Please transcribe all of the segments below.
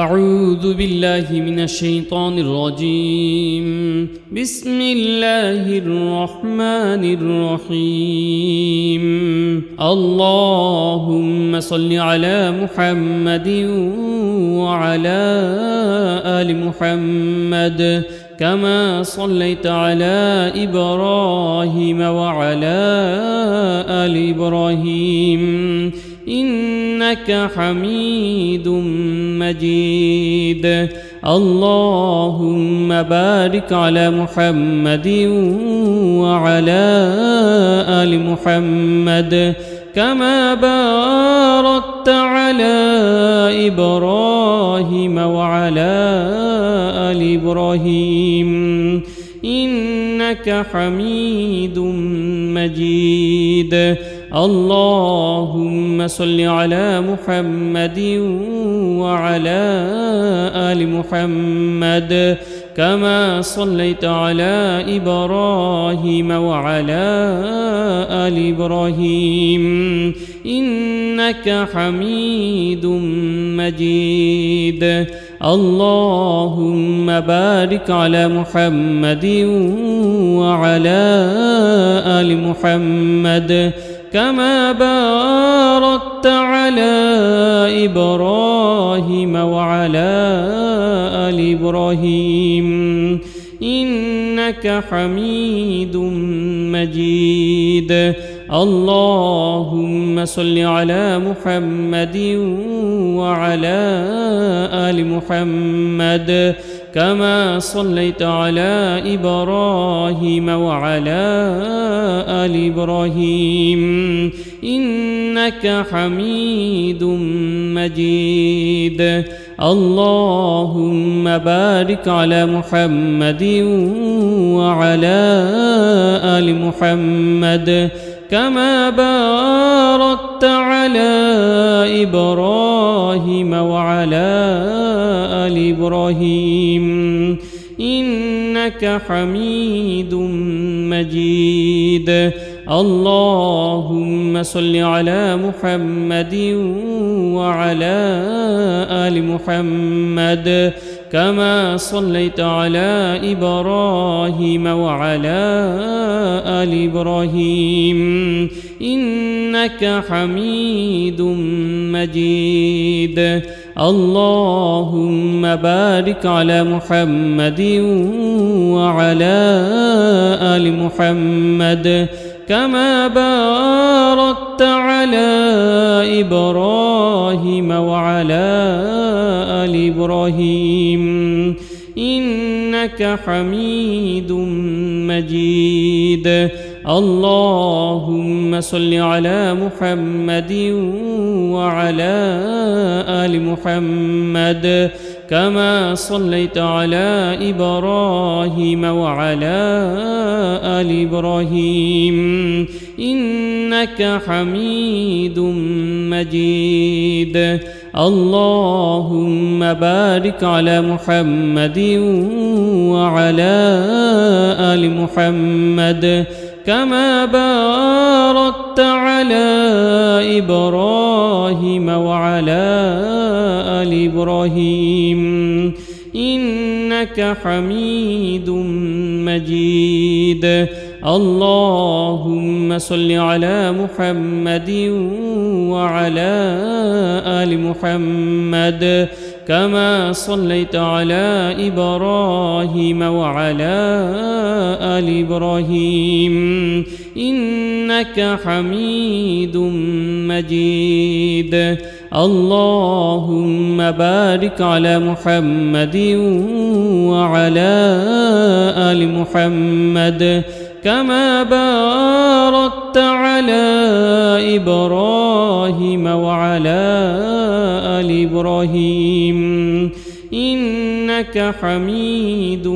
أعوذ بالله من الشيطان الرجيم. بسم الله الرحمن الرحيم. اللهم صل على محمد وعلى آل محمد كما صليت على إبراهيم وعلى آل إبراهيم إنك حميد مجيد. اللهم بارك على محمد وعلى آل محمد كما باركت على إبراهيم وعلى آل إبراهيم إنك حميد مجيد. اللهم صل على محمد وعلى آل محمد كما صليت على إبراهيم وعلى آل إبراهيم إنك حميد مجيد. اللهم بارك على محمد وعلى آل محمد كما باركت على إبراهيم وعلى آل إبراهيم إنك حميد مجيد. اللهم صل على محمد وعلى آل محمد كما صليت على إبراهيم وعلى آل إبراهيم إنك حميد مجيد. اللهم بارك على محمد وعلى آل محمد كما باركت على إبراهيم وعلى آل إبراهيم إنك حميد مجيد. اللهم صل على محمد وعلى آل محمد كما صليت على إبراهيم وعلى آل إبراهيم إنك حميد مجيد. اللهم بارك على محمد وعلى آل محمد كما باركت على إبراهيم وعلى آل إبراهيم إنك حميد مجيد. اللهم صل على محمد وعلى آل محمد كما صليت على إبراهيم وعلى آل إبراهيم إنك حميد مجيد. اللهم بارك على محمد وعلى آل محمد كما باركت على إبراهيم وعلى آل إبراهيم إنك حميد مجيد. اللهم صل على محمد وعلى آل محمد كما صليت على إبراهيم وعلى آل إبراهيم إنك حميد مجيد. اللهم بارك على محمد وعلى آل محمد كما باركت على إبراهيم وعلى آل إبراهيم إنك حميد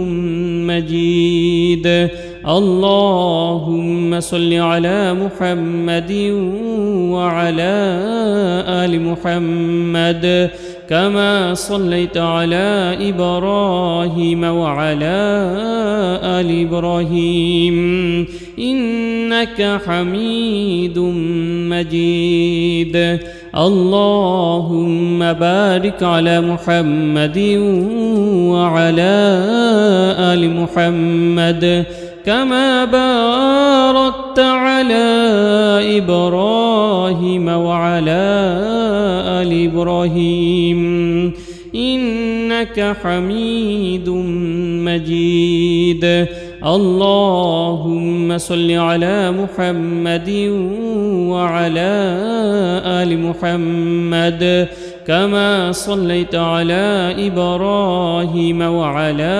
مجيد. اللهم صل على محمد وعلى آل محمد كما صليت على إبراهيم وعلى آل إبراهيم إنك حميد مجيد. اللهم بارك على محمد وعلى آل محمد كما باركت على إبراهيم وعلى آل إبراهيم إنك حميد مجيد. اللهم صل على محمد وعلى آل محمد كما صليت على إبراهيم وعلى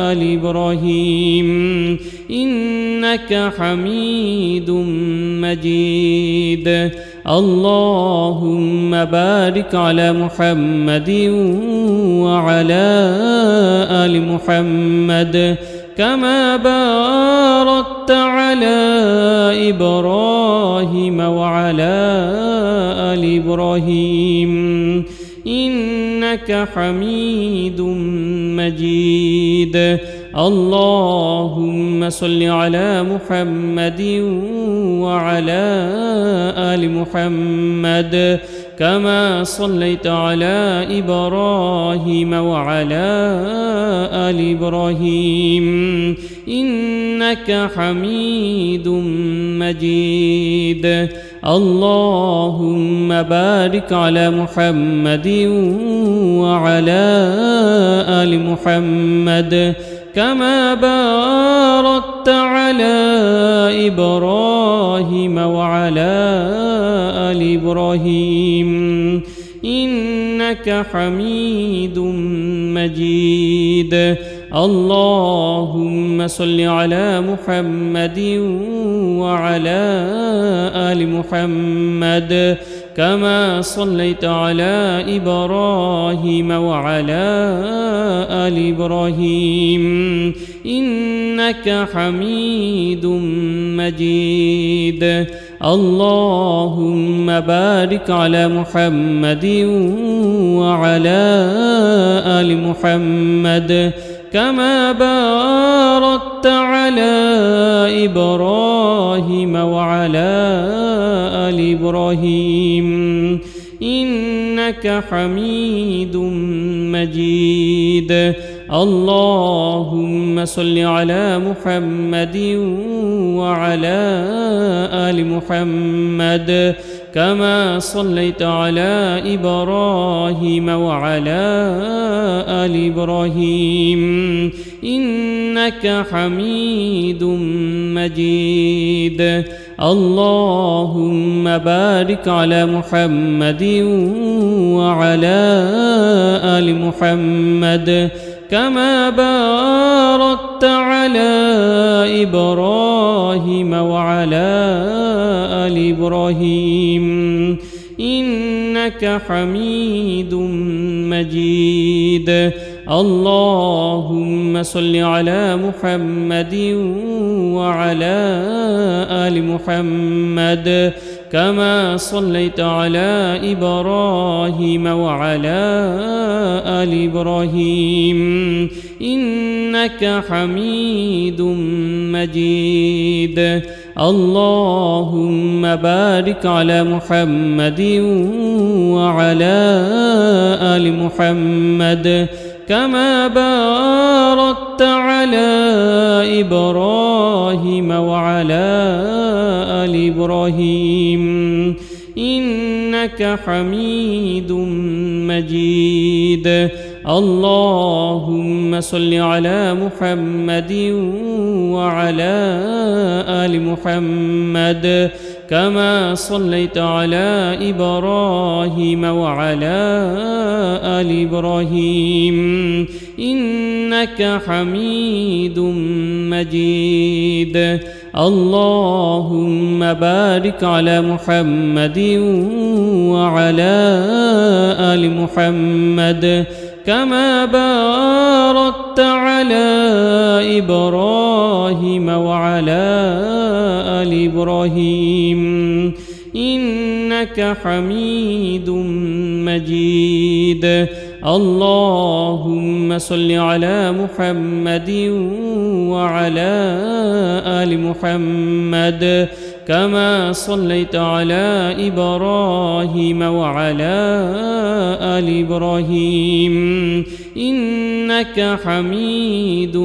آل إبراهيم إنك حميد مجيد. اللهم بارك على محمد وعلى آل محمد كما باركت على إبراهيم وعلى آل إبراهيم إنك حميد مجيد. اللهم صل على محمد وعلى آل محمد كما صليت على إبراهيم وعلى آل إبراهيم إنك حميد مجيد. اللهم بارك على محمد وعلى آل محمد كما باركت على إبراهيم وعلى آل إبراهيم إنك حميد مجيد. اللهم صل على محمد وعلى آل محمد كما صليت على إبراهيم وعلى آل إبراهيم إنك حميد مجيد. اللهم بارك على محمد وعلى آل محمد كما باركت على إبراهيم وعلى آل إبراهيم إنك حميد مجيد. اللهم صل على محمد وعلى آل محمد كما صليت على إبراهيم وعلى آل إبراهيم إنك حميد مجيد. اللهم بارك على محمد وعلى آل محمد كما باركت على إبراهيم وعلى آل إبراهيم إنك حميد مجيد. اللهم صل على محمد وعلى آل محمد كما صليت على إبراهيم وعلى آل إبراهيم إنك حميد مجيد. اللهم بارك على محمد وعلى آل محمد كما باركت على إبراهيم وعلى آل إبراهيم إنك حميد مجيد. اللهم صل على محمد وعلى آل محمد كما صليت على إبراهيم وعلى آل إبراهيم إنك حميد مجيد. اللهم بارك على محمد وعلى آل محمد كما باركت على إبراهيم وعلى آل إبراهيم إنك حميد مجيد. اللهم صل على محمد وعلى آل محمد كما صليت على إبراهيم وعلى آل إبراهيم إنك حميد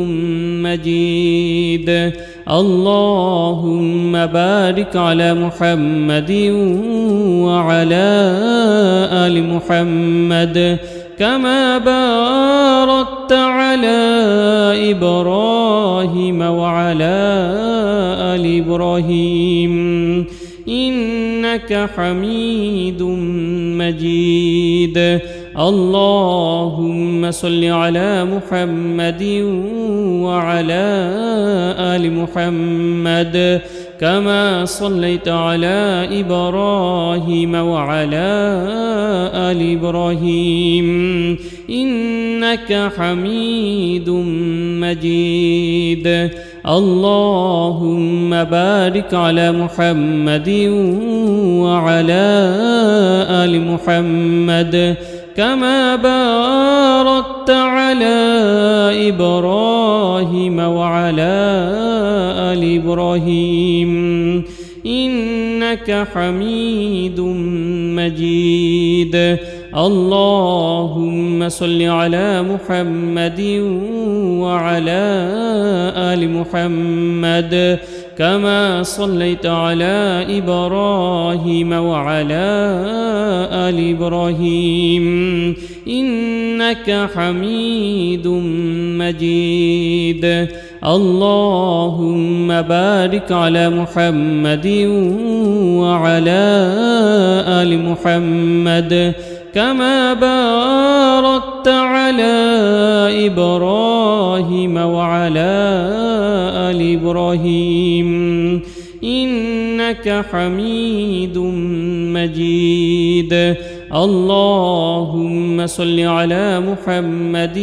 مجيد. اللهم بارك على محمد وعلى آل محمد كما باركت على إبراهيم وعلى آل إبراهيم إنك حميد مجيد. اللهم صل على محمد وعلى آل محمد كما صليت على إبراهيم وعلى آل إبراهيم إنك حميد مجيد. اللهم بارك على محمد وعلى آل محمد كما باركت على إبراهيم وعلى آل إبراهيم إنك حميد مجيد. اللهم صل على محمد وعلى آل محمد كما صليت على إبراهيم وعلى آل إبراهيم إنك حميد مجيد. اللهم بارك على محمد وعلى آل محمد كما باركت على إبراهيم وعلى آل إبراهيم إنك حميد مجيد. اللهم صل على محمد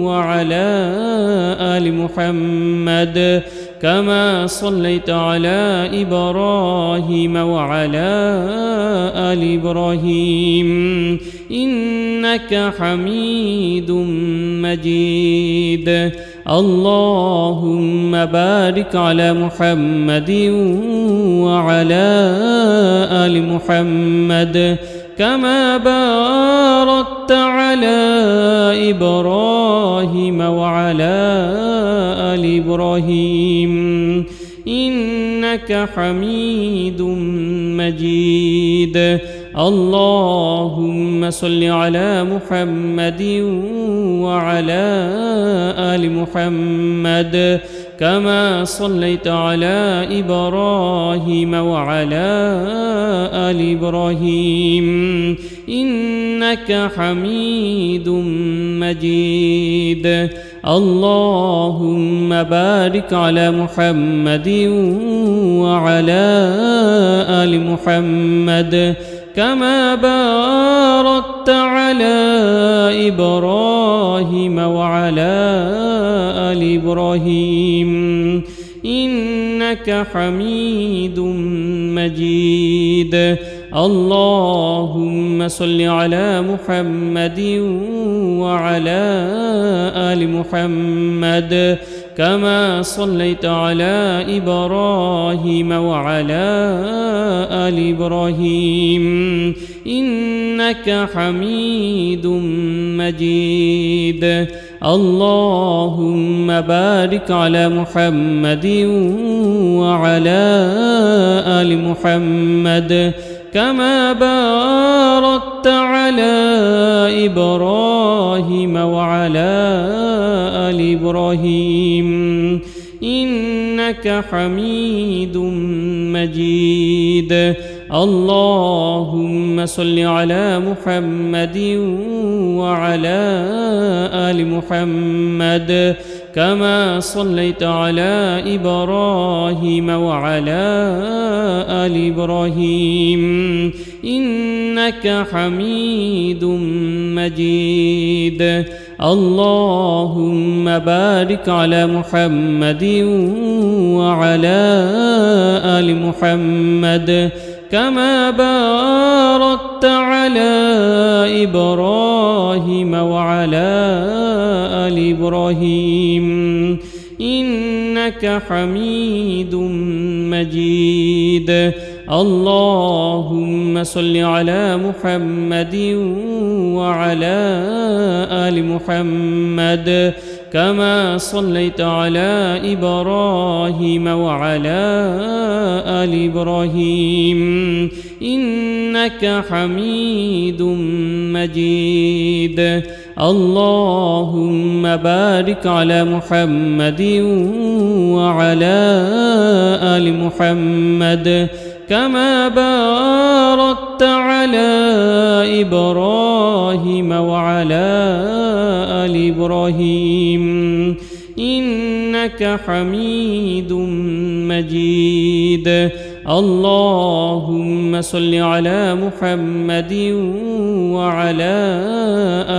وعلى آل محمد كما صليت على إبراهيم وعلى آل إبراهيم إنك حميد مجيد. اللهم بارك على محمد وعلى آل محمد كما باركت على إبراهيم وعلى آل إبراهيم إنك حميد مجيد. اللهم صل على محمد وعلى آل محمد كما صليت على إبراهيم وعلى آل إبراهيم إنك حميد مجيد. اللهم بارك على محمد وعلى آل محمد كما باركت على إبراهيم وعلى آل إبراهيم إنك حميد مجيد. اللهم صل على محمد وعلى آل محمد كما صليت على إبراهيم وعلى آل إبراهيم إنك حميد مجيد. اللهم بارك على محمد وعلى آل محمد كما باركت على إبراهيم وعلى آل إبراهيم إنك حميد مجيد. اللهم صل على محمد وعلى آل محمد كما صليت على إبراهيم وعلى آل إبراهيم إنك حميد مجيد. اللهم بارك على محمد وعلى آل محمد كما باركت على إبراهيم وعلى آل إبراهيم إنك إنك حميد مجيد. اللهم صل على محمد وعلى آل محمد كما صليت على إبراهيم وعلى آل إبراهيم إنك حميد مجيد. اللهم بارك على محمد وعلى آل محمد كما باركت على إبراهيم وعلى آل إبراهيم إنك حميد مجيد. اللهم صل على محمد وعلى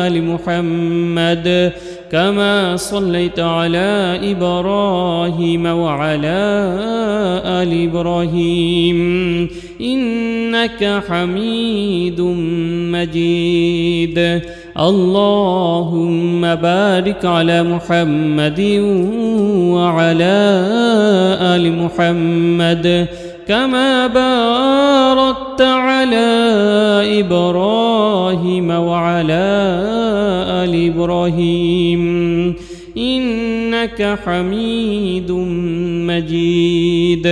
آل محمد كما صليت على إبراهيم وعلى آل إبراهيم إنك حميد مجيد. اللهم بارك على محمد وعلى آل محمد كما باركت على إبراهيم وعلى آل إبراهيم إنك حميد مجيد.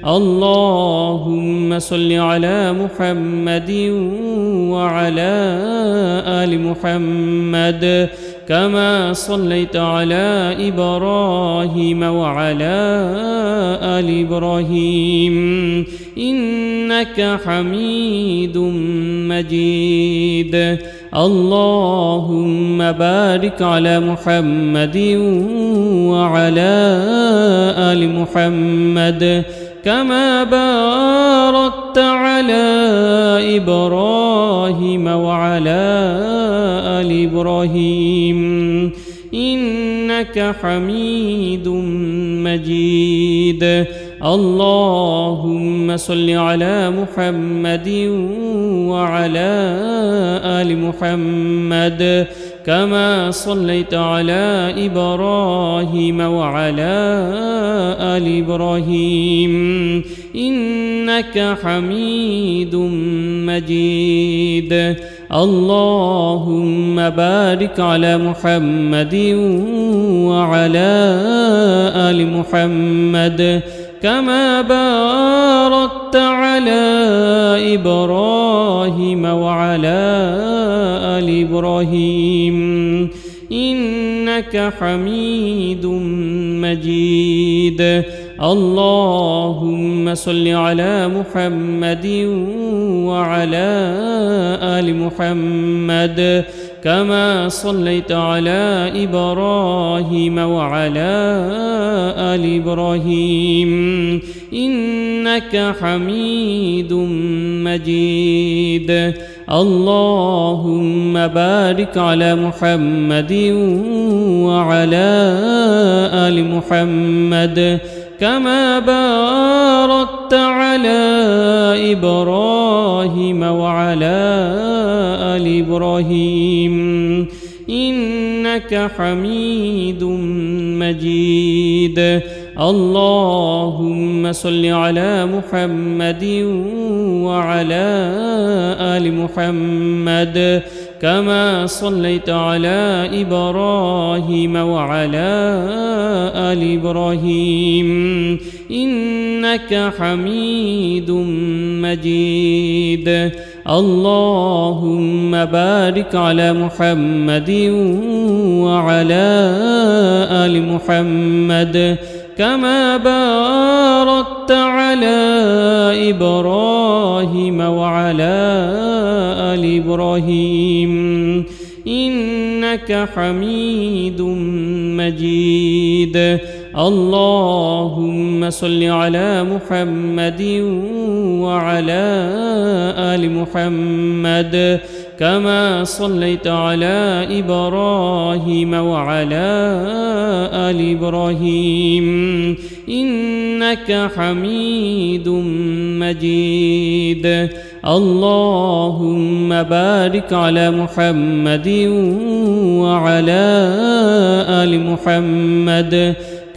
اللهم صل على محمد وعلى آل محمد كما صليت على إبراهيم وعلى آل إبراهيم إنك حميد مجيد. اللهم بارك على محمد وعلى آل محمد كما باركت على إبراهيم وعلى آل إبراهيم إنك حميد مجيد. اللهم صل على محمد وعلى آل محمد كما صليت على إبراهيم وعلى آل إبراهيم إنك حميد مجيد. اللهم بارك على محمد وعلى آل محمد كما باركت على إبراهيم وعلى آل إبراهيم إنك حميد مجيد. اللهم صل على محمد وعلى آل محمد كما صليت على إبراهيم وعلى آل إبراهيم إنك حميد مجيد. اللهم بارك على محمد وعلى آل محمد كما باركت على إبراهيم وعلى آل إبراهيم إنك حميد مجيد. اللهم صل على محمد وعلى آل محمد كما صليت على إبراهيم وعلى آل إبراهيم إنك حميد مجيد. اللهم بارك على محمد وعلى آل محمد كما باركت على إبراهيم وعلى آل إبراهيم إنك حميد مجيد. اللهم صل على محمد وعلى آل محمد كما صليت على إبراهيم وعلى آل إبراهيم إنك حميد مجيد. اللهم بارك على محمد وعلى آل محمد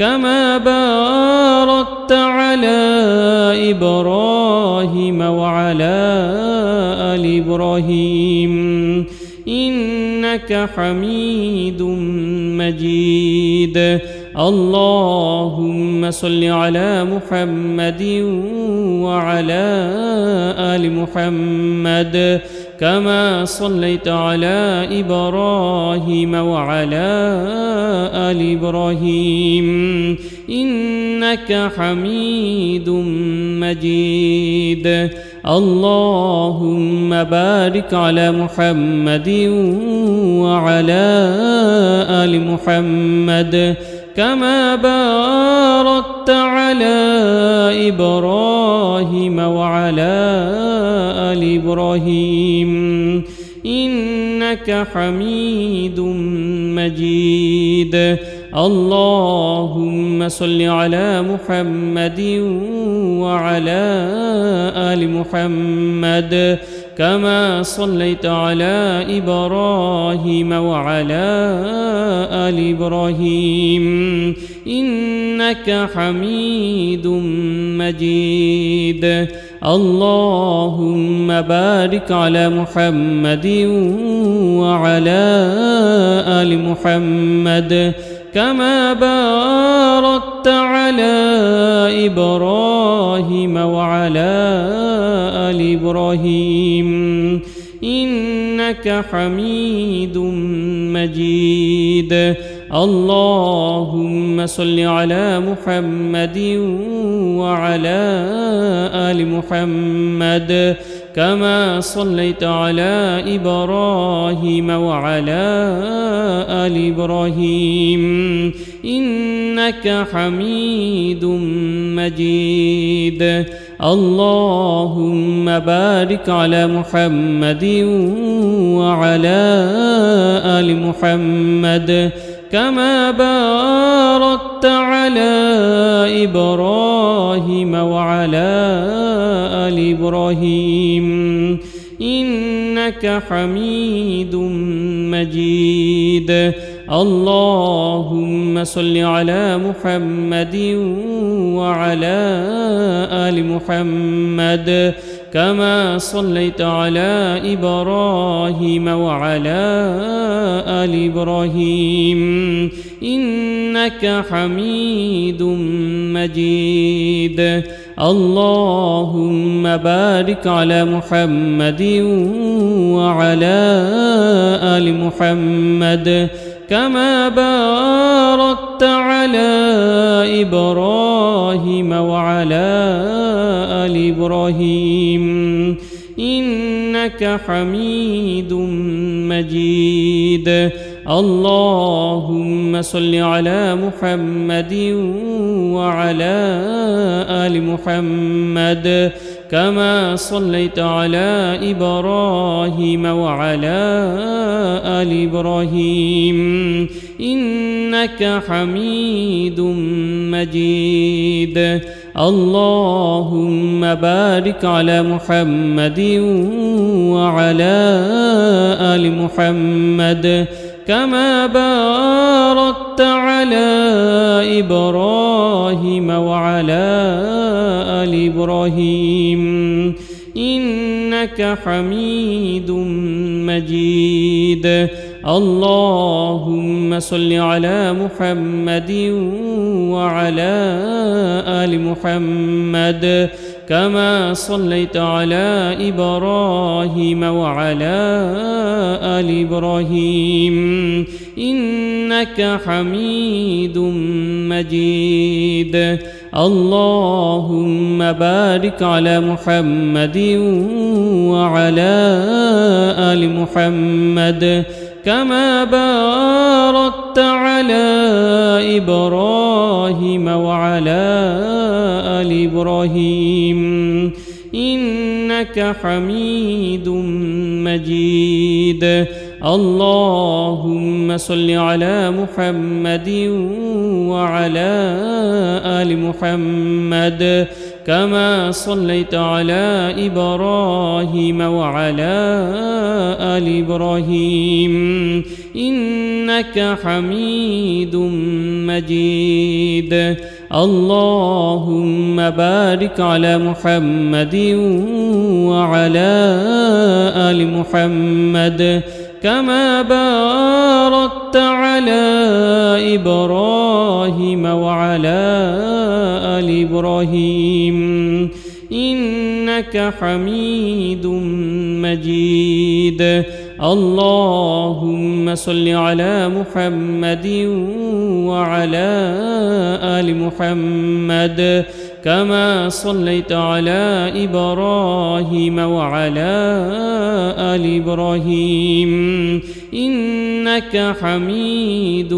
كما باركت على إبراهيم وعلى آل إبراهيم إنك حميد مجيد. اللهم صل على محمد وعلى آل محمد كما صليت على إبراهيم وعلى آل إبراهيم إنك حميد مجيد. اللهم بارك على محمد وعلى آل محمد كما باركت على إبراهيم وعلى آل إبراهيم إنك حميد مجيد. اللهم صل على محمد وعلى آل محمد كما صليت على إبراهيم وعلى آل إبراهيم إنك حميد مجيد. اللهم بارك على محمد وعلى آل محمد كما باركت على إبراهيم وعلى آل إبراهيم إنك حميد مجيد. اللهم صل على محمد وعلى آل محمد كما صليت على إبراهيم وعلى آل إبراهيم إنك حميد مجيد. اللهم بارك على محمد وعلى آل محمد كما باركت على إبراهيم وعلى آل إبراهيم إنك حميد مجيد. اللهم صل على محمد وعلى آل محمد كما صليت على إبراهيم وعلى آل إبراهيم إنك حميد مجيد. اللهم بارك على محمد وعلى آل محمد كما باركت على إبراهيم وعلى آل إبراهيم إنك حميد مجيد. اللهم صل على محمد وعلى آل محمد كما صليت على إبراهيم وعلى آل إبراهيم إنك حميد مجيد. اللهم بارك على محمد وعلى آل محمد كما باركت على إبراهيم وعلى آل إبراهيم إنك حميد مجيد. اللهم صل على محمد وعلى آل محمد كما صليت على إبراهيم وعلى آل إبراهيم إنك حميد مجيد. اللهم بارك على محمد وعلى آل محمد كما باركت على إبراهيم وعلى آل إبراهيم إنك حميد مجيد. اللهم صل على محمد وعلى آل محمد كما صليت على إبراهيم وعلى آل إبراهيم إنك حميد مجيد. اللهم بارك على محمد وعلى آل محمد كما باركت على إبراهيم وعلى آل إبراهيم إنك حميد مجيد. اللهم صل على محمد وعلى آل محمد كما صليت على إبراهيم وعلى آل إبراهيم إنك حميد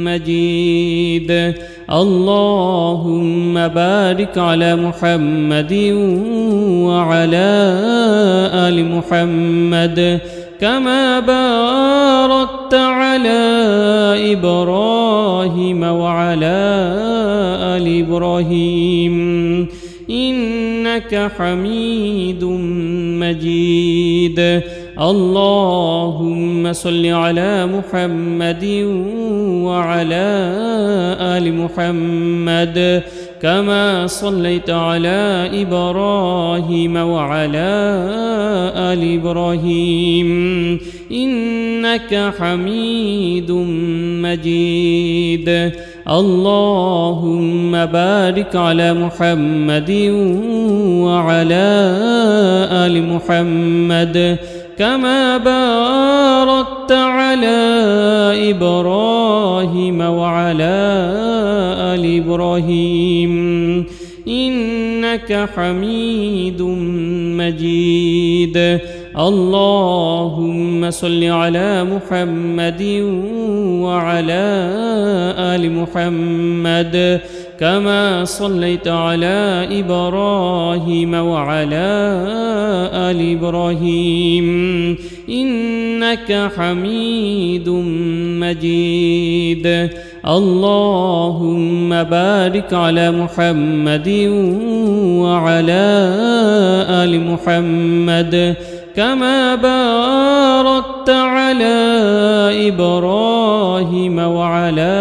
مجيد. اللهم بارك على محمد وعلى آل محمد كما باركت على إبراهيم وعلى آل إبراهيم إنك حميد مجيد. اللهم صل على محمد وعلى آل محمد كما صليت على إبراهيم وعلى آل إبراهيم إنك حميد مجيد. اللهم بارك على محمد وعلى آل محمد كما باركت على إبراهيم وعلى آل إبراهيم إنك حميد مجيد. اللهم صل على محمد وعلى آل محمد كما صليت على إبراهيم وعلى آل إبراهيم إنك حميد مجيد. اللهم بارك على محمد وعلى آل محمد كما باركت على إبراهيم وعلى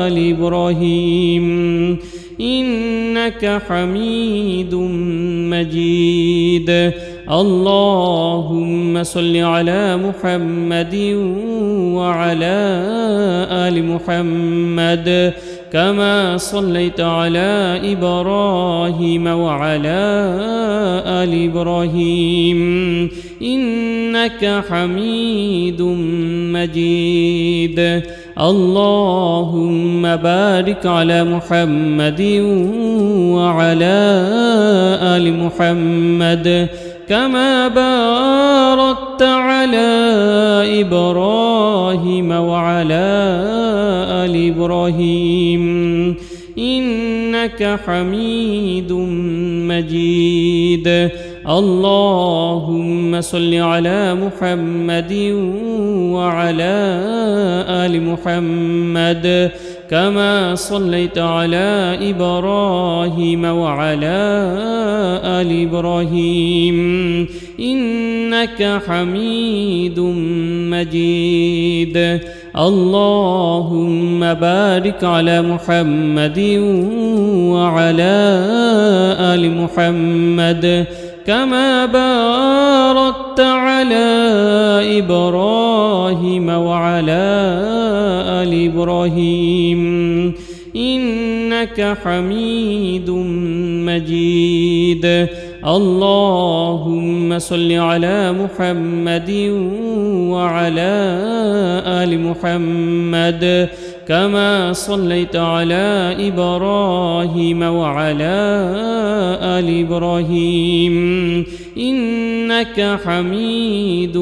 آل إبراهيم إنك حميد مجيد. اللهم صل على محمد وعلى آل محمد كما صليت على إبراهيم وعلى آل إبراهيم إنك حميد مجيد. اللهم بارك على محمد وعلى آل محمد كما باركت على إبراهيم وعلى آل إبراهيم إنك حميد مجيد. اللهم صل على محمد وعلى آل محمد كما صليت على إبراهيم وعلى آل إبراهيم إنك حميد مجيد. اللهم بارك على محمد وعلى آل محمد كما باركت على إبراهيم وعلى آل إبراهيم إنك حميد مجيد. اللهم صل على محمد وعلى آل محمد كما صليت على إبراهيم وعلى آل إبراهيم إنك حميد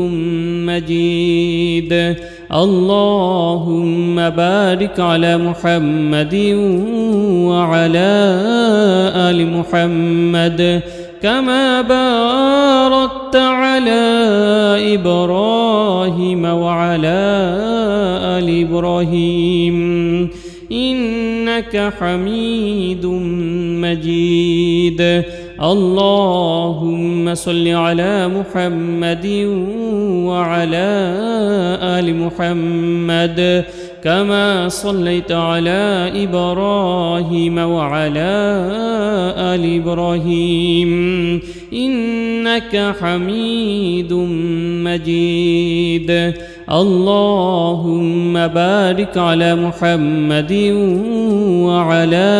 مجيد. اللهم بارك على محمد وعلى آل محمد كما باركت على إبراهيم وعلى آل إبراهيم إنك حميد مجيد. اللهم صل على محمد وعلى آل محمد كما صليت على إبراهيم وعلى آل إبراهيم إنك حميد مجيد. اللهم بارك على محمد وعلى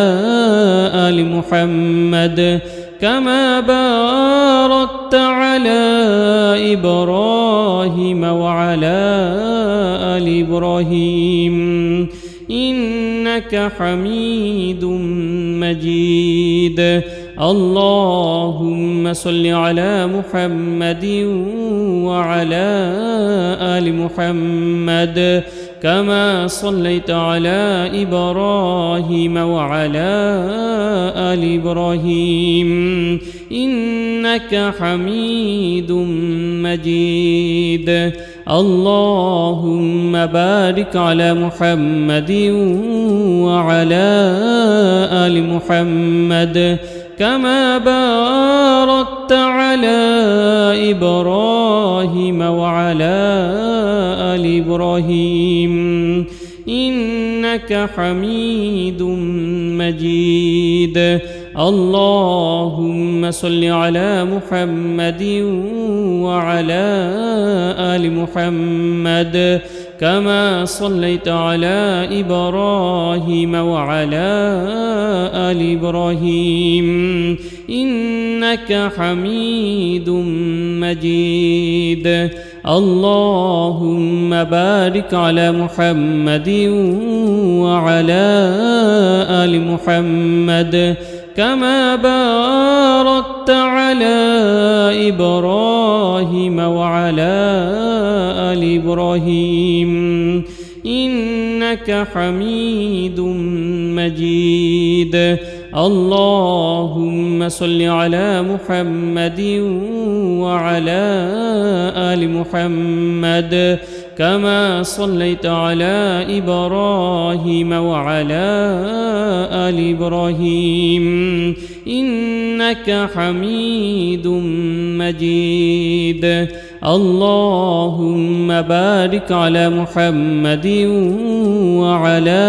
آل محمد كما باركت على إبراهيم وعلى آل إبراهيم إنك حميد مجيد. اللهم صل على محمد وعلى آل محمد كما صليت على إبراهيم وعلى آل إبراهيم إنك حميد مجيد. اللهم بارك على محمد وعلى آل محمد كما باركت على إبراهيم وعلى آل إبراهيم إنك حميد مجيد. اللهم صل على محمد وعلى آل محمد كما صليت على إبراهيم وعلى آل إبراهيم إنك حميد مجيد. اللهم بارك على محمد وعلى آل محمد كما باركت على إبراهيم وعلى آل إبراهيم إنك حميد مجيد. اللهم صل على محمد وعلى آل محمد كما صليت على إبراهيم وعلى آل إبراهيم إنك حميد مجيد. اللهم بارك على محمد وعلى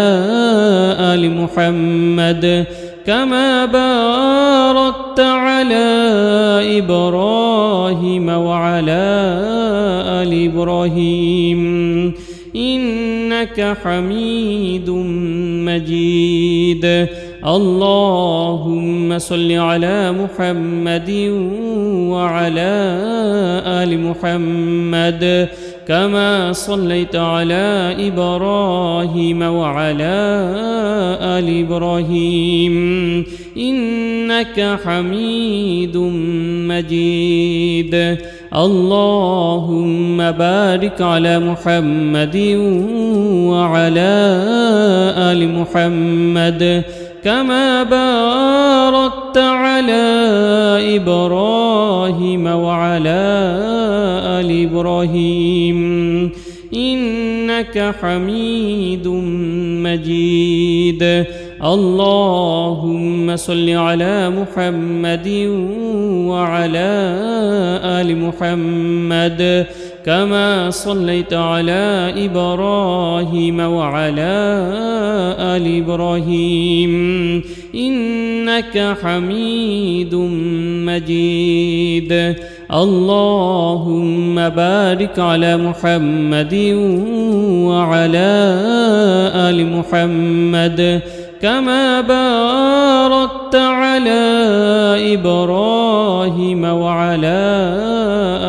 آل محمد كما باركت على إبراهيم وعلى آل إبراهيم إنك حميد مجيد. اللهم صل على محمد وعلى آل محمد كما صليت على إبراهيم وعلى آل إبراهيم إنك حميد مجيد. اللهم بارك على محمد وعلى آل محمد كما باركت على إبراهيم وعلى آل إبراهيم إنك حميد مجيد. اللهم صل على محمد وعلى آل محمد كما صليت على إبراهيم وعلى آل إبراهيم إنك حميد مجيد. اللهم بارك على محمد وعلى آل محمد كما باركت على إبراهيم وعلى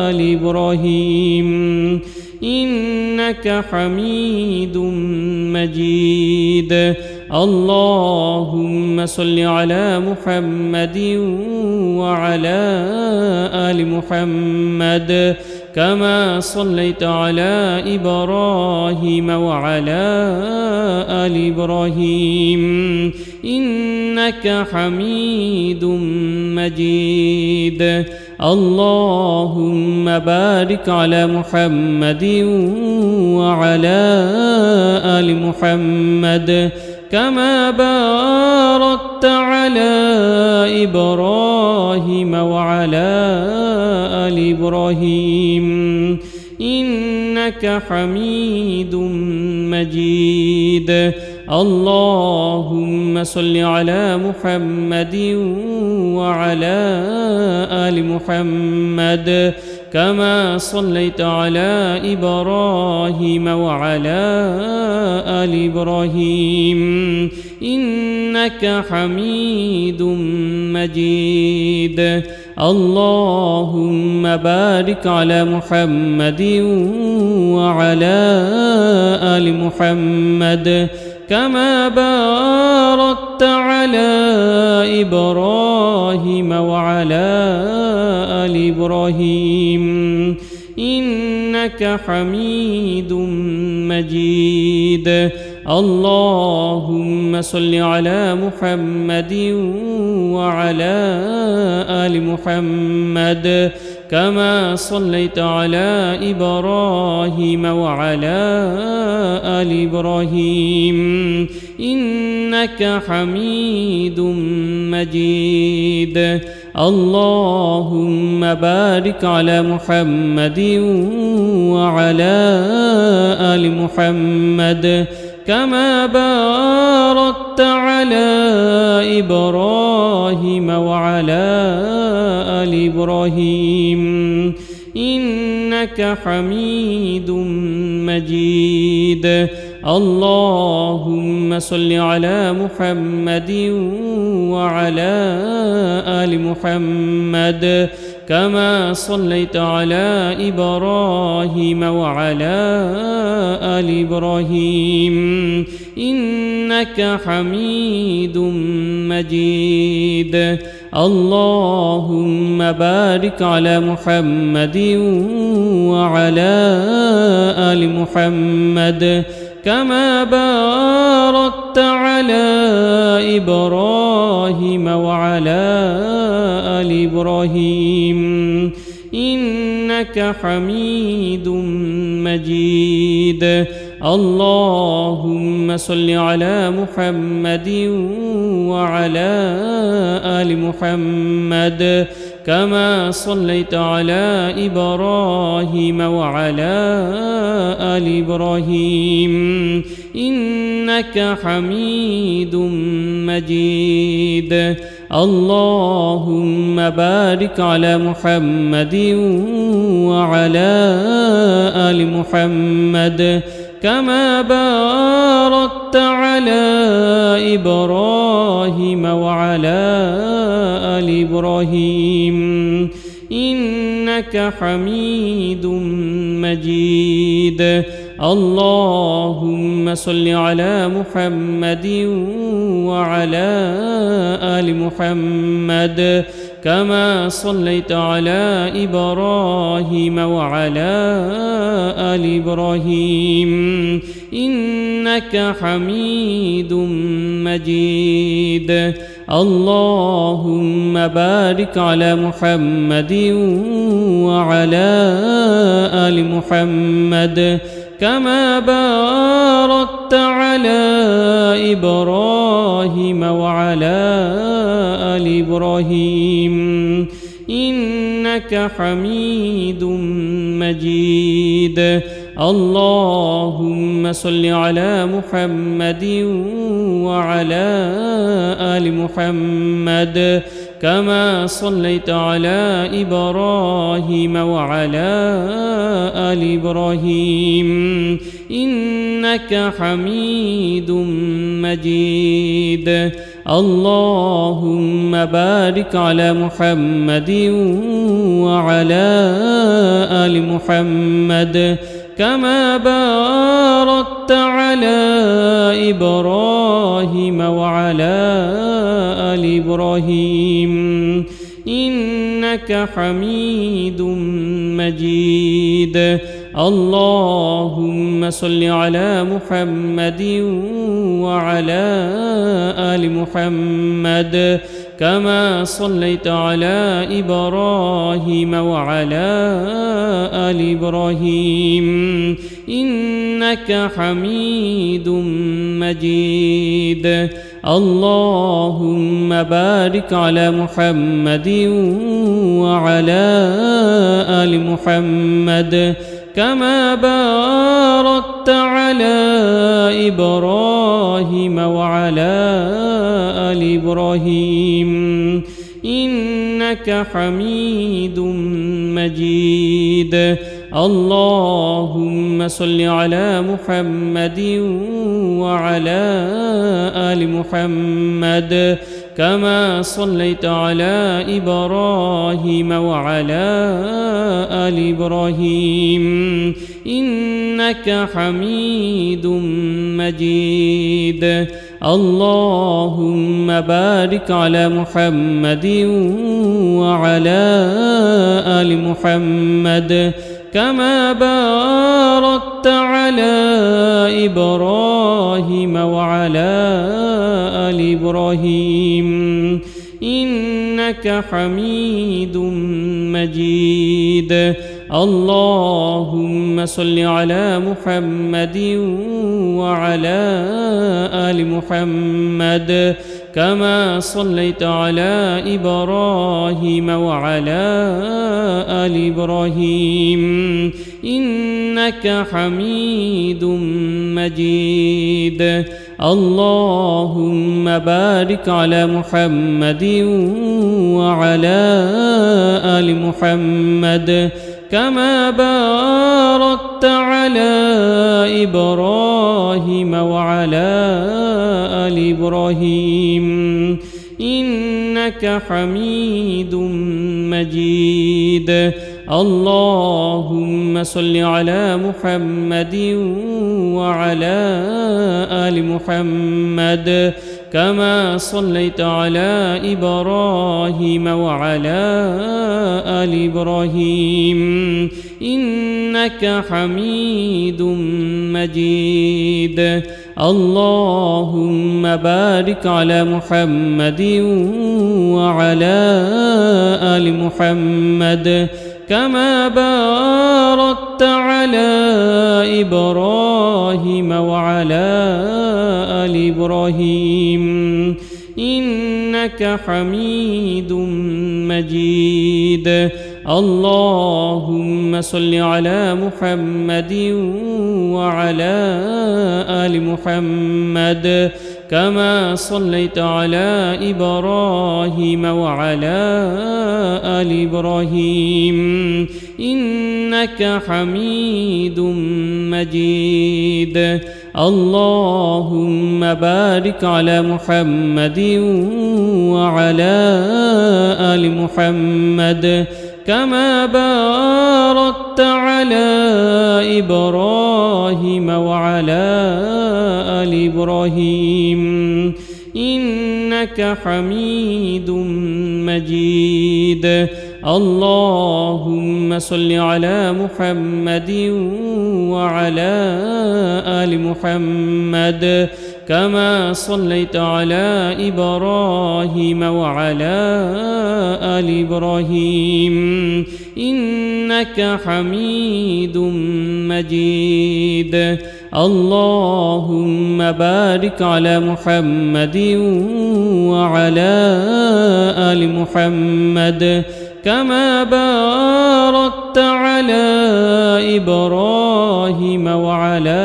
آل إبراهيم إنك حميد مجيد. اللهم صل على محمد وعلى آل محمد كما صليت على إبراهيم وعلى آل إبراهيم إنك حميد مجيد. اللهم بارك على محمد وعلى آل محمد كما باركت على إبراهيم وعلى آل إبراهيم إنك حميد مجيد. اللهم صل على محمد وعلى آل محمد كما صليت على إبراهيم وعلى آل إبراهيم إنك حميد مجيد. اللهم بارك على محمد وعلى آل محمد كما باركت على إبراهيم وعلى آل إبراهيم إنك حميد مجيد. اللهم صل على محمد وعلى آل محمد كما صليت على إبراهيم وعلى آل إبراهيم إنك حميد مجيد. اللهم بارك على محمد وعلى آل محمد كما باركت على إبراهيم وعلى آل إبراهيم إنك حميد مجيد. اللهم صل على محمد وعلى آل محمد كما صليت على إبراهيم وعلى آل إبراهيم إنك حميد مجيد. اللهم بارك على محمد وعلى آل محمد كما باركت على إبراهيم وعلى آل إبراهيم إنك حميد مجيد. اللهم صل على محمد وعلى آل محمد كما صليت على إبراهيم وعلى آل إبراهيم إنك حميد مجيد. اللهم بارك على محمد وعلى آل محمد كما باركت على إبراهيم وعلى آل إبراهيم إنك حميد مجيد. اللهم صل على محمد وعلى آل محمد كما صليت على إبراهيم وعلى آل إبراهيم إنك حميد مجيد. اللهم بارك على محمد وعلى آل محمد كما باركت على إبراهيم وعلى آل إبراهيم إنك حميد مجيد. اللهم صل على محمد وعلى آل محمد كما صليت على إبراهيم وعلى آل إبراهيم إنك حميد مجيد. اللهم بارك على محمد وعلى آل محمد كما باركت على إبراهيم وعلى آل إبراهيم إنك حميد مجيد. اللهم صل على محمد وعلى آل محمد كما صليت على إبراهيم وعلى آل إبراهيم إنك حميد مجيد. اللهم بارك على محمد وعلى آل محمد كما باركت على إبراهيم وعلى آل إبراهيم إنك حميد مجيد. اللهم صل على محمد وعلى آل محمد كما صليت على إبراهيم وعلى آل إبراهيم إنك حميد مجيد. اللهم بارك على محمد وعلى آل محمد كما باركت على إبراهيم وعلى آل إبراهيم إنك حميد مجيد. اللهم صل على محمد وعلى آل محمد كما صليت على إبراهيم وعلى آل إبراهيم إنك حميد مجيد. اللهم بارك على محمد وعلى آل محمد كما باركت على إبراهيم وعلى آل إبراهيم إنك حميد مجيد. اللهم صل على محمد وعلى آل محمد كما صليت على إبراهيم وعلى آل إبراهيم إنك حميد مجيد. اللهم بارك على محمد وعلى آل محمد كما باركت على إبراهيم وعلى آل إبراهيم إنك حميد مجيد. اللهم صل على محمد وعلى آل محمد كما صليت على إبراهيم وعلى آل إبراهيم إنك حميد مجيد. اللهم بارك على محمد وعلى آل محمد كما باركت على إبراهيم وعلى آل إبراهيم إنك حميد مجيد. اللهم صل على محمد وعلى آل محمد كما صليت على إبراهيم وعلى آل إبراهيم إنك حميد مجيد. اللهم بارك على محمد وعلى آل محمد كما باركت على إبراهيم وعلى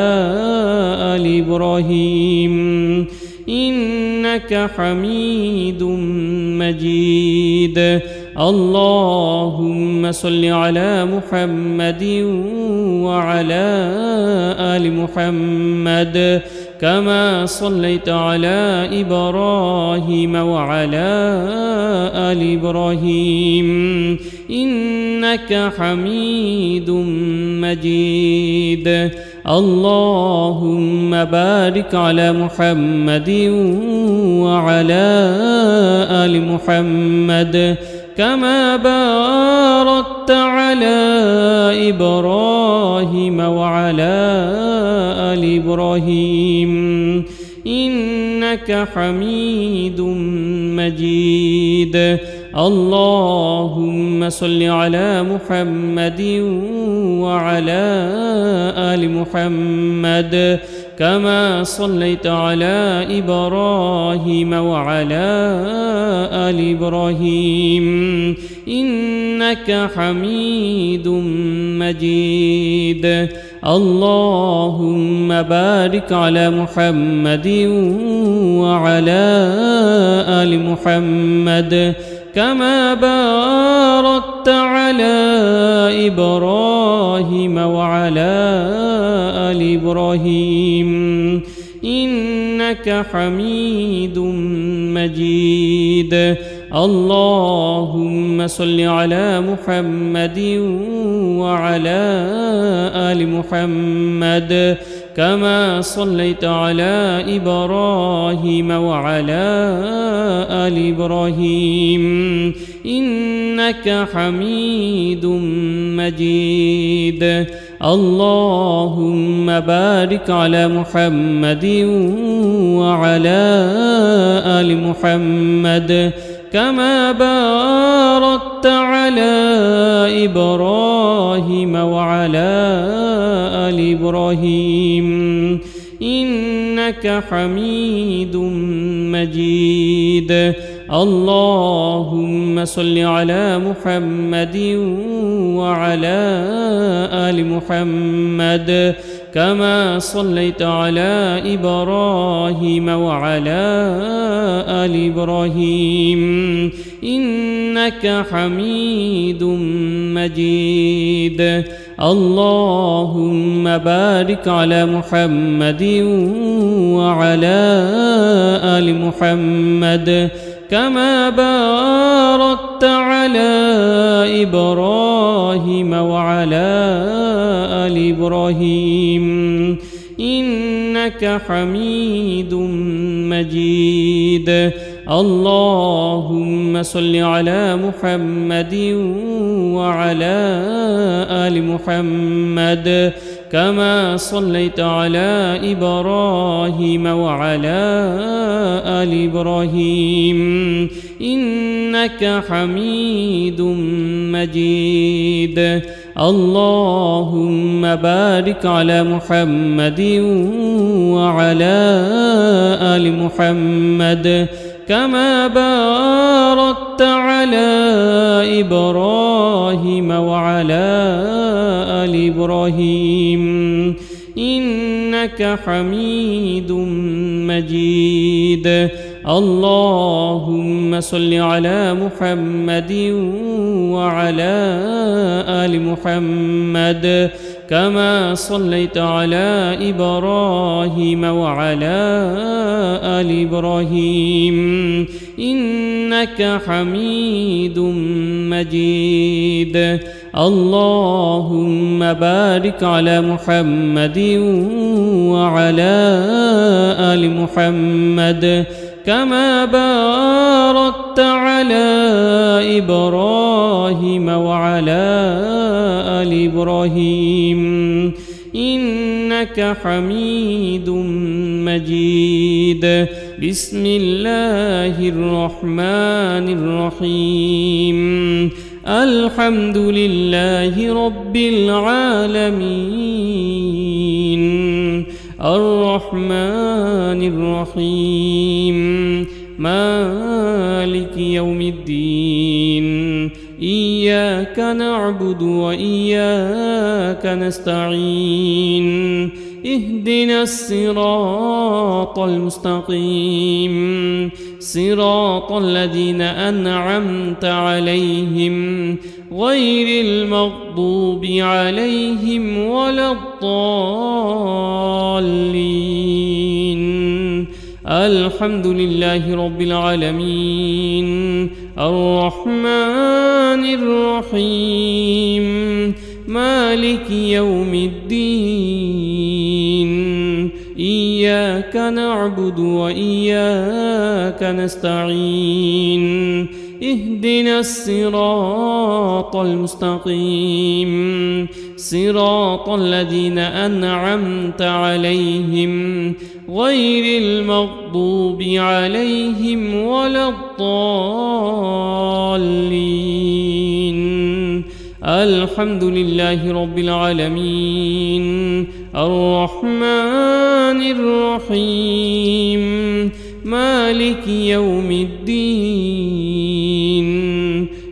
آل إبراهيم إنك حميد مجيد. اللهم صل على محمد وعلى آل محمد كما صليت على إبراهيم وعلى آل إبراهيم إنك حميد مجيد. اللهم بارك على محمد وعلى آل محمد كما باركت على إبراهيم وعلى آل إبراهيم إنك حميد مجيد. اللهم صل على محمد وعلى آل محمد كما صليت على إبراهيم وعلى آل إبراهيم إنك حميد مجيد. اللهم بارك على محمد وعلى آل محمد كما باركت على إبراهيم وعلى آل إبراهيم إنك حميد مجيد. اللهم صل على محمد وعلى آل محمد كما صليت على إبراهيم وعلى آل إبراهيم إنك حميد مجيد. اللهم بارك على محمد وعلى آل محمد كما باركت على إبراهيم وعلى آل إبراهيم إنك حميد مجيد. اللهم صل على محمد وعلى آل محمد كما صليت على إبراهيم وعلى آل إبراهيم إنك حميد مجيد. اللهم بارك على محمد وعلى آل محمد كما باركت على إبراهيم وعلى آل إبراهيم إنك حميد مجيد. اللهم صل على محمد وعلى آل محمد كما صليت على إبراهيم وعلى آل إبراهيم إنك حميد مجيد. اللهم بارك على محمد وعلى آل محمد كما باركت على إبراهيم وعلى آل إبراهيم إنك حميد مجيد. اللهم صل على محمد وعلى آل محمد كما صليت على إبراهيم وعلى آل إبراهيم إنك حميد مجيد. اللهم بارك على محمد وعلى آل محمد كما باركت على إبراهيم وعلى آل إبراهيم إنك حميد مجيد. بسم الله الرحمن الرحيم. الحمد لله رب العالمين الرحمن الرحيم مالك يوم الدين إياك نعبد وإياك نستعين اهدنا الصراط المستقيم صراط الذين أنعمت عليهم غير المغضوب عليهم ولا الضالين. الحمد لله رب العالمين الرحمن الرحيم مالك يوم الدين إياك نعبد وإياك نستعين اهدنا الصراط المستقيم صراط الذين أنعمت عليهم غير المغضوب عليهم ولا الضالين. الحمد لله رب العالمين الرحمن الرحيم مالك يوم الدين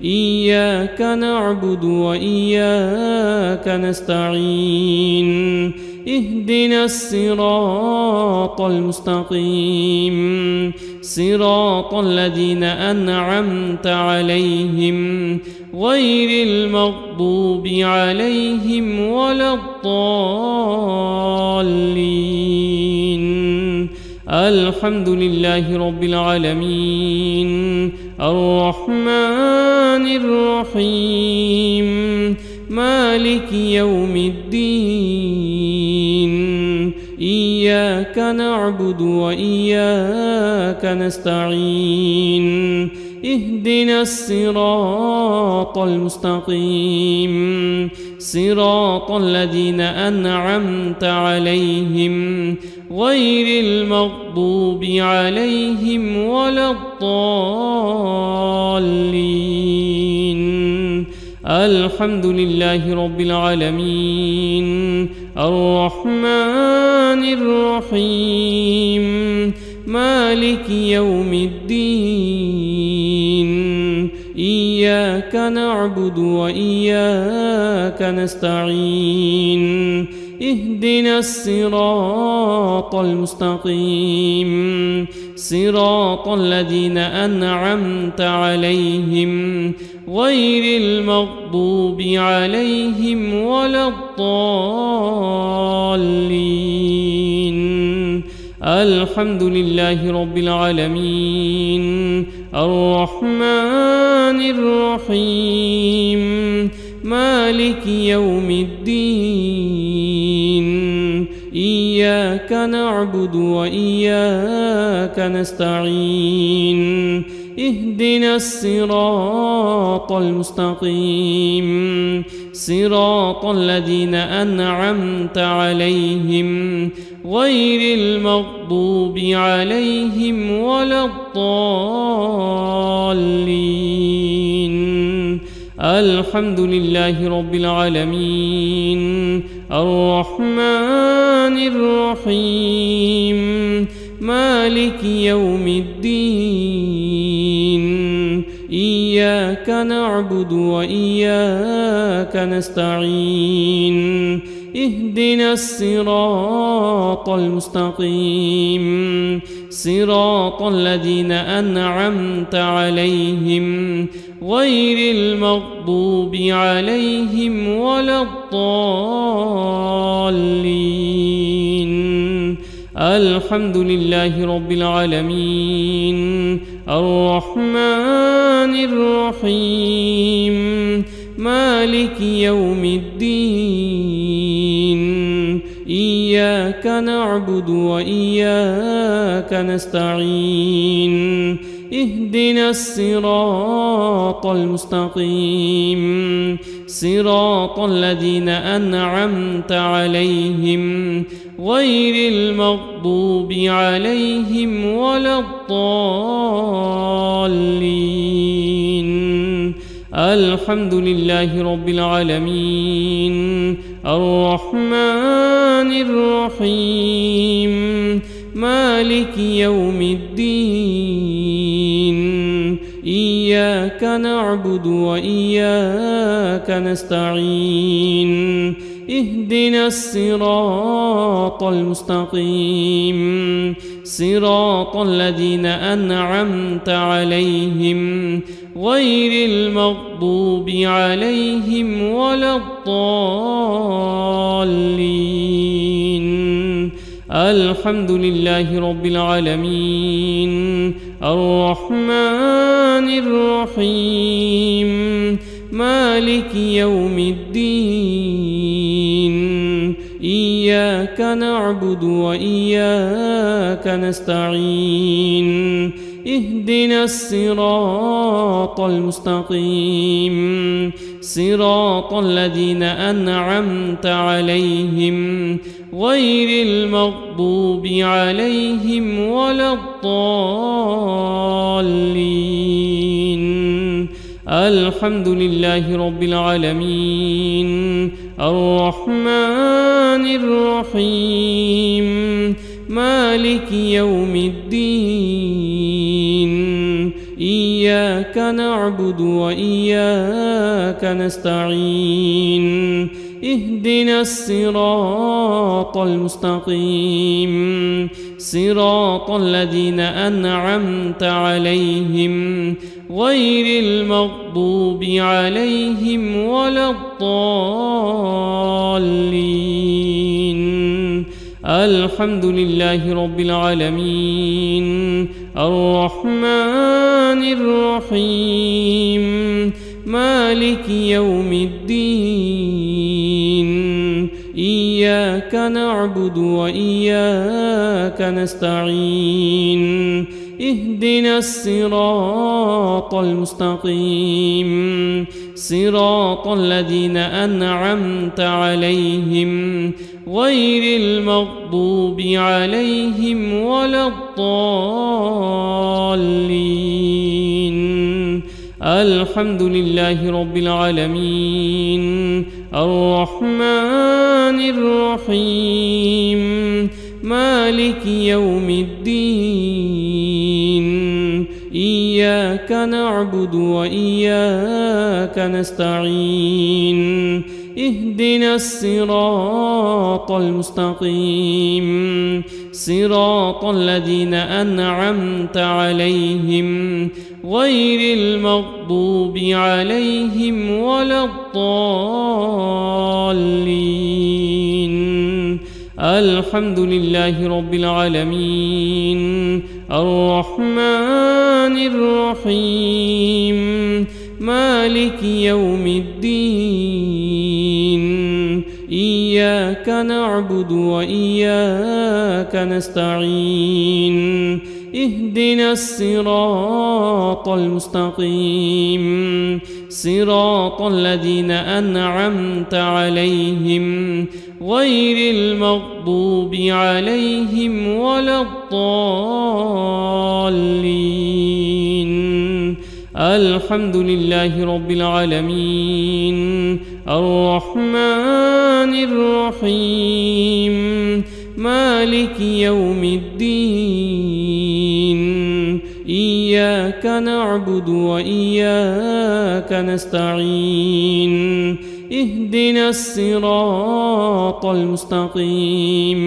إياك نعبد وإياك نستعين اهدنا الصراط المستقيم صراط الذين أنعمت عليهم غير المغضوب عليهم ولا الضالين. الحمد لله رب العالمين الرحمن الرحيم مالك يوم الدين إياك نعبد وإياك نستعين اهدنا الصراط المستقيم صراط الذين أنعمت عليهم غير المغضوب عليهم ولا الضالين. الحمد لله رب العالمين الرحمن الرحيم مالك يوم الدين إياك نعبد وإياك نستعين اهدنا الصراط المستقيم صراط الذين أنعمت عليهم غير المغضوب عليهم ولا الضالين. الحمد لله رب العالمين الرحمن الرحيم مالك يوم الدين إياك نعبد وإياك نستعين اهدنا الصراط المستقيم صراط الذين أنعمت عليهم غير المغضوب عليهم ولا الضالين. الحمد لله رب العالمين الرحمن الرحيم مالك يوم الدين إياك نعبد وإياك نستعين اهدنا الصراط المستقيم صراط الذين أنعمت عليهم غير المغضوب عليهم ولا الضالين. الحمد لله رب العالمين الرحمن الرحيم مالك يوم الدين إياك نعبد وإياك نستعين اهدنا الصراط المستقيم صراط الذين أنعمت عليهم غير المغضوب عليهم ولا الضالين. الحمد لله رب العالمين الرحمن الرحيم مالك يوم الدين إياك نعبد وإياك نستعين اهدنا الصراط المستقيم صراط الذين أنعمت عليهم غير المغضوب عليهم ولا الضالين. الحمد لله رب العالمين الرحمن الرحيم مالك يوم الدين إياك نعبد وإياك نستعين اهدنا الصراط المستقيم صراط الذين أنعمت عليهم غير المغضوب عليهم ولا الضالين الحمد لله رب العالمين الرحمن الرحيم مالك يوم الدين إياك نعبد وإياك نستعين اهدنا الصراط المستقيم صراط الذين أنعمت عليهم غير المغضوب عليهم ولا الضالين الحمد لله رب العالمين الرحمن الرحيم مالك يوم الدين إياك نعبد وإياك نستعين اهدنا الصراط المستقيم صراط الذين أنعمت عليهم غير المغضوب عليهم ولا الضالين الحمد لله رب العالمين الرحمن الرحيم مالك يوم الدين إياك نعبد وإياك نستعين اهدنا الصراط المستقيم صراط الذين أنعمت عليهم غير المغضوب عليهم ولا الضالين الحمد لله رب العالمين الرحمن الرحيم مالك يوم الدين إياك نعبد وإياك نستعين اهدنا الصراط المستقيم صراط الذين أنعمت عليهم غير المغضوب عليهم ولا الضالين الحمد لله رب العالمين الرحمن الرحيم مالك يوم الدين إياك نعبد وإياك نستعين اهدنا الصراط المستقيم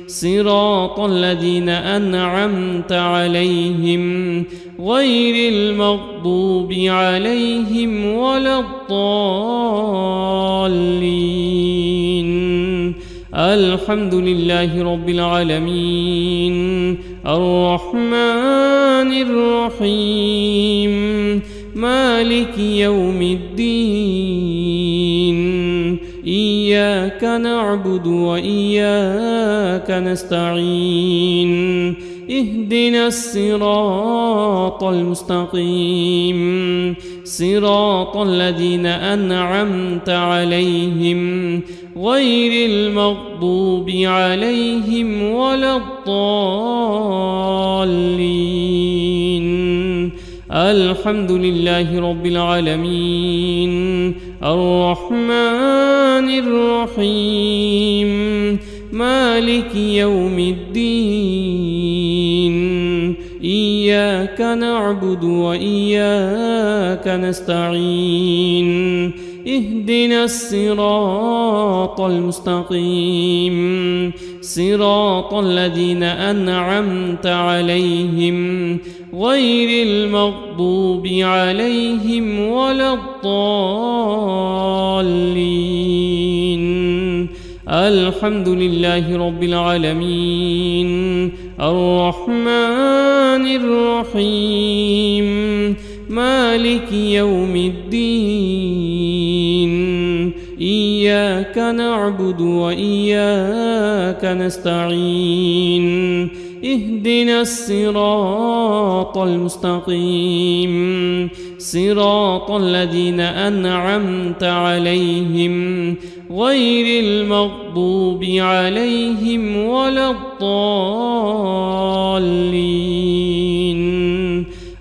صراط الذين أنعمت عليهم غير المغضوب عليهم ولا الضالين الحمد لله رب العالمين الرحمن الرحيم مالك يوم الدين إياك نعبد وإياك نستعين اهدنا الصراط المستقيم صراط الذين أنعمت عليهم غير المغضوب عليهم ولا الضالين الحمد لله رب العالمين الرحمن الرحيم مالك يوم الدين إياك نعبد وإياك نستعين اهدنا الصراط المستقيم صراط الذين أنعمت عليهم غير المغضوب عليهم ولا الضالين الحمد لله رب العالمين الرحمن الرحيم مالك يوم الدين إياك إياك نعبد وإياك نستعين اهدنا الصراط المستقيم صراط الذين أنعمت عليهم غير المغضوب عليهم ولا الضالين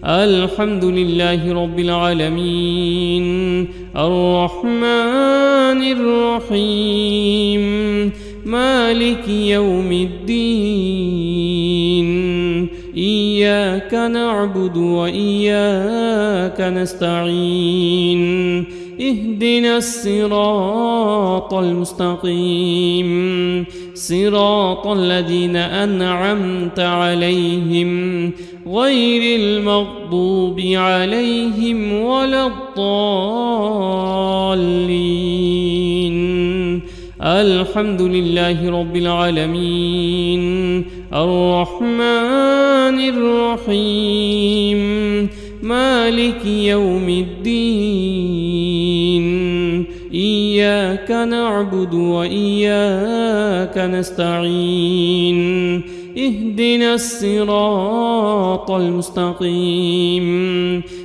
الحمد لله رب العالمين الرحمن الرحيم مالك يوم الدين إياك نعبد وإياك نستعين اهدنا الصراط المستقيم صراط الذين أنعمت عليهم غير المغضوب عليهم ولا الضالين الحمد لله رب العالمين الرحمن الرحيم مالك يوم الدين إياك نعبد وإياك نستعين اهدنا الصراط المستقيم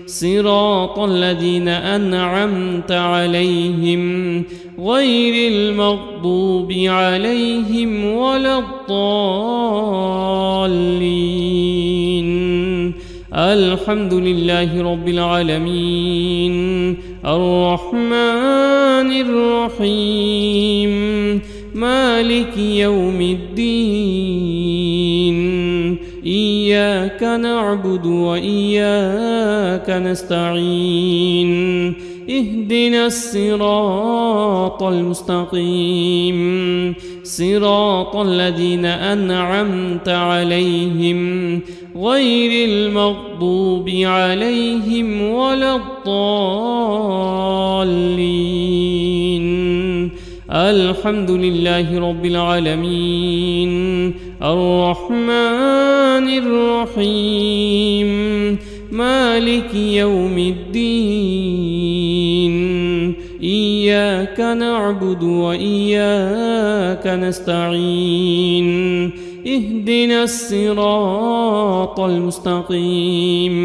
صراط الذين أنعمت عليهم غير المغضوب عليهم ولا الضالين الحمد لله رب العالمين الرحمن الرحيم مالك يوم الدين إياك نعبد وإياك نستعين اهدنا الصراط المستقيم صراط الذين أنعمت عليهم غير المغضوب عليهم ولا الضالين الحمد لله رب العالمين الرحمن الرحيم مالك يوم الدين إياك نعبد وإياك نستعين اهدنا الصراط المستقيم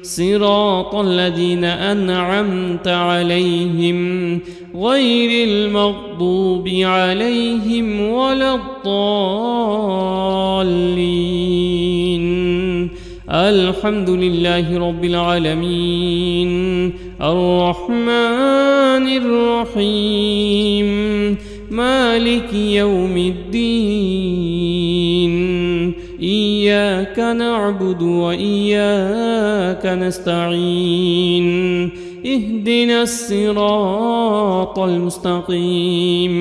صراط الذين أنعمت عليهم غير المغضوب عليهم ولا الضالين الحمد لله رب العالمين الرحمن الرحيم مالك يوم الدين إياك نعبد وإياك نستعين اهدنا الصراط المستقيم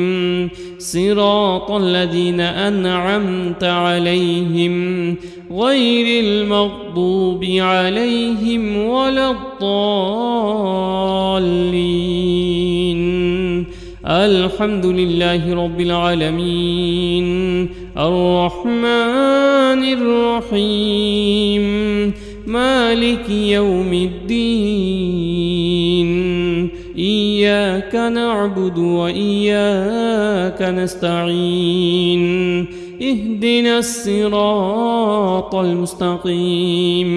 صراط الذين أنعمت عليهم غير المغضوب عليهم ولا الضالين الحمد لله رب العالمين الرحمن الرحيم مالك يوم الدين إياك نعبد وإياك نستعين اهدنا الصراط المستقيم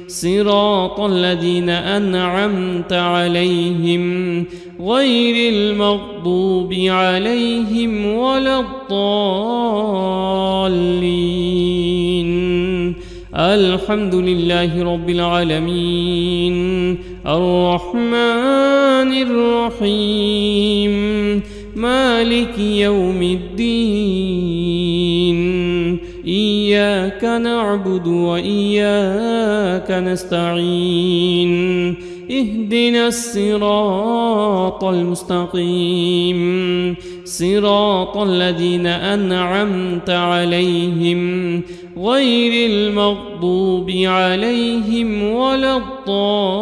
صراط الذين أنعمت عليهم غير المغضوب عليهم ولا الضالين الحمد لله رب العالمين الرحمن الرحيم مالك يوم الدين إياك نعبد وإياك نستعين اهدنا الصراط المستقيم صراط الذين أنعمت عليهم غير المغضوب عليهم ولا الضالين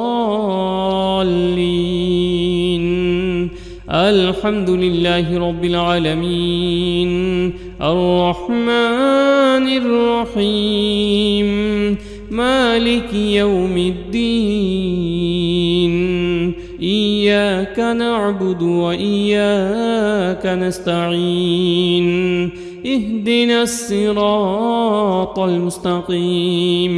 الحمد لله رب العالمين الرحمن الرحيم مالك يوم الدين إياك إياك نعبد وإياك نستعين اهدنا الصراط المستقيم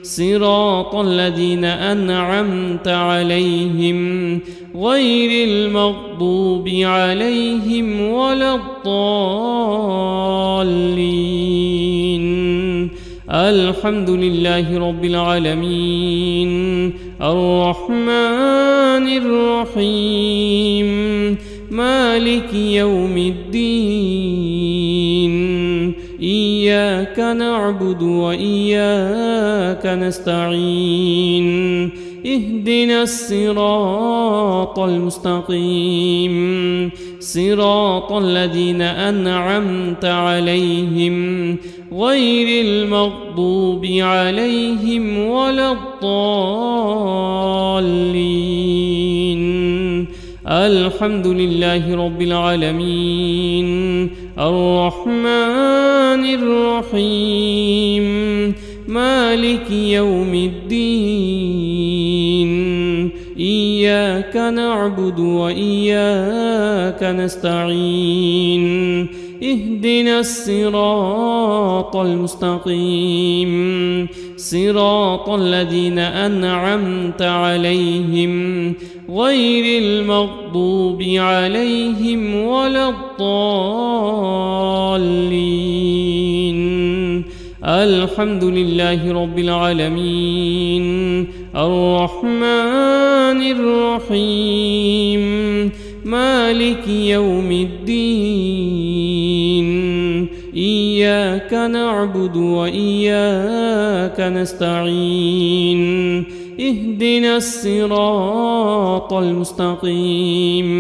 صراط الذين أنعمت عليهم غير المغضوب عليهم ولا الضالين الحمد لله رب العالمين الرحمن الرحيم مالك يوم الدين إياك نعبد وإياك نستعين اهدنا الصراط المستقيم صراط الذين أنعمت عليهم غير المغضوب عليهم ولا الضالين الحمد لله رب العالمين الرحمن الرحيم مالك يوم الدين إياك نعبد وإياك نستعين اهدنا الصراط المستقيم صراط الذين أنعمت عليهم غير المغضوب عليهم ولا الضالين الحمد لله رب العالمين الرحمن الرحيم مالك يوم الدين إياك نعبد وإياك نستعين اهدنا الصراط المستقيم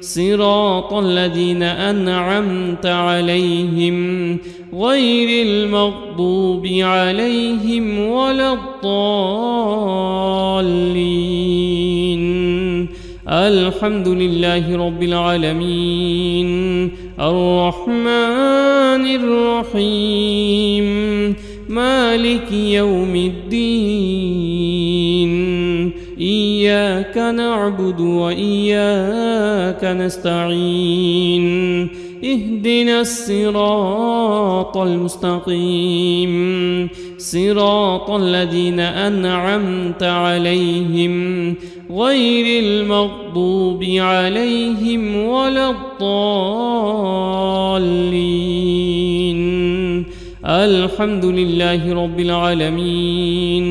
صراط الذين أنعمت عليهم غير المغضوب عليهم ولا الضالين الحمد لله رب العالمين الرحمن الرحيم مالك يوم الدين إياك نعبد وإياك نستعين اهدنا الصراط المستقيم صراط الذين أنعمت عليهم غير المغضوب عليهم ولا الضالين الحمد لله رب العالمين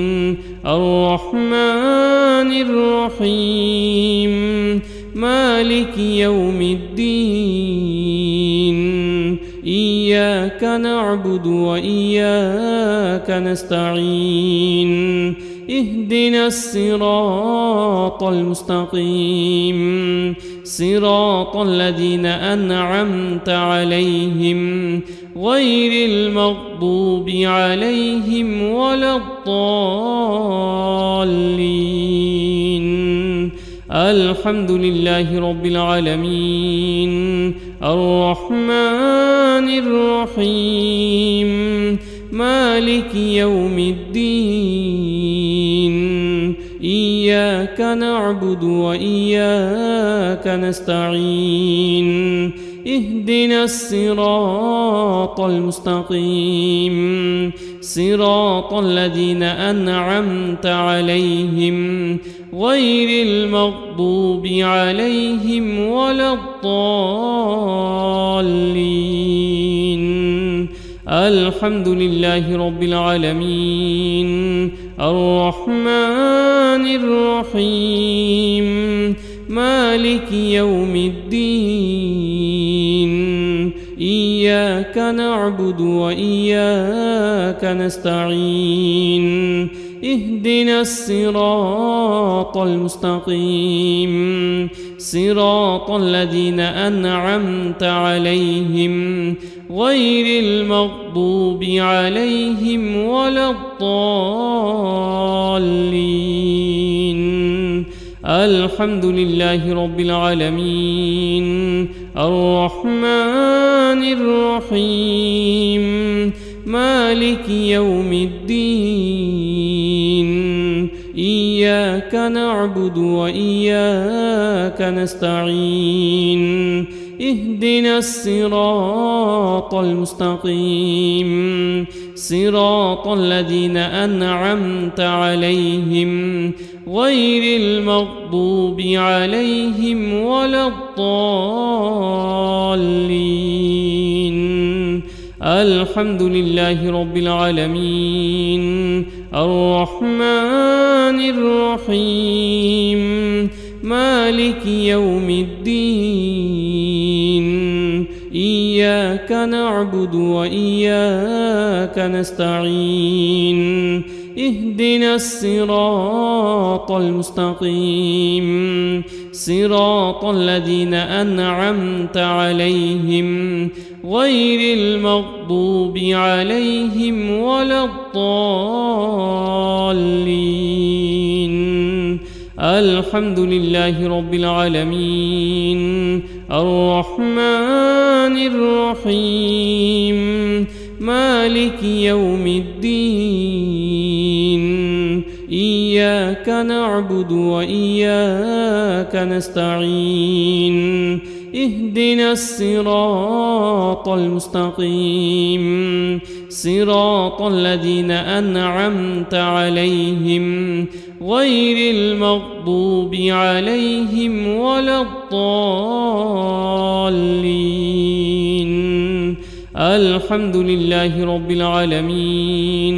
الرحمن الرحيم مالك يوم الدين إياك نعبد وإياك نستعين اهدنا الصراط المستقيم صراط الذين أنعمت عليهم غير المغضوب عليهم ولا الضالين الحمد لله رب العالمين الرحمن الرحيم مالك يوم الدين إياك نعبد وإياك نستعين اهدنا الصراط المستقيم صراط الذين أنعمت عليهم غير المغضوب عليهم ولا الضالين الحمد لله رب العالمين الرحمن الرحيم مالك يوم الدين إياك نعبد وإياك نستعين اهدنا الصراط المستقيم صراط الذين أنعمت عليهم غير المغضوب عليهم ولا الضالين الحمد لله رب العالمين الرحمن الرحيم مالك يوم الدين إياك نعبد وإياك نستعين اهدنا الصراط المستقيم صراط الذين أنعمت عليهم غير المغضوب عليهم ولا الضالين الحمد لله رب العالمين الرحمن الرحيم مالك يوم الدين إياك نعبد وإياك نستعين اهدنا الصراط المستقيم صراط الذين أنعمت عليهم غير المغضوب عليهم ولا الضالين الحمد لله رب العالمين الرحمن الرحيم مالك يوم الدين إياك نعبد وإياك نستعين اهدنا الصراط المستقيم صراط الذين أنعمت عليهم غير المغضوب عليهم ولا الضالين الحمد لله رب العالمين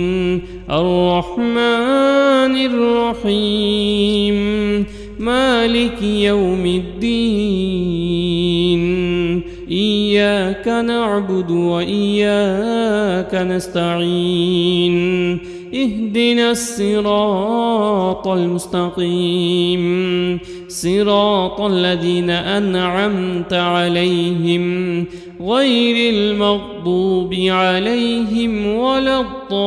الرحمن الرحيم مالك يوم الدين إياك نعبد وإياك نستعين اهدنا الصراط المستقيم صراط الذين أنعمت عليهم غير المغضوب عليهم ولا الضالين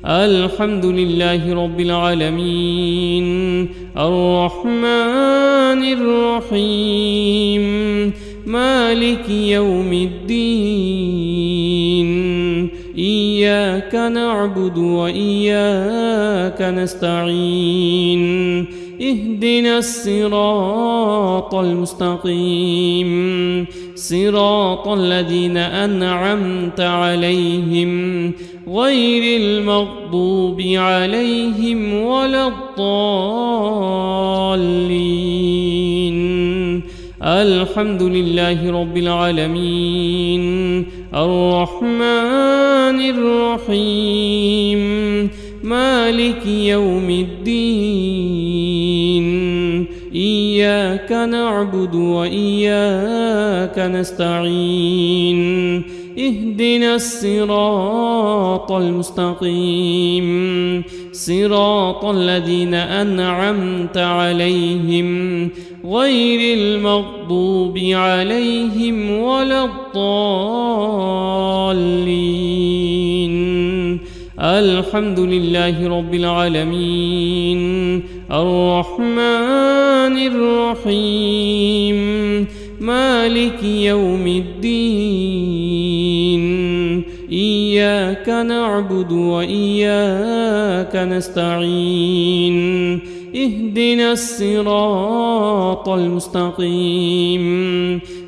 الحمد لله رب العالمين الرحمن الرحيم مالك يوم الدين إياك نعبد وإياك نستعين اهدنا الصراط المستقيم صراط الذين أنعمت عليهم غير المغضوب عليهم ولا الضالين الحمد لله رب العالمين الرحمن الرحيم مالك يوم الدين إياك نعبد وإياك نستعين اهدنا الصراط المستقيم صراط الذين أنعمت عليهم غير المغضوب عليهم ولا الضالين الحمد لله رب العالمين الرحمن الرحيم مالك يوم الدين إياك نعبد وإياك نستعين اهدنا الصراط المستقيم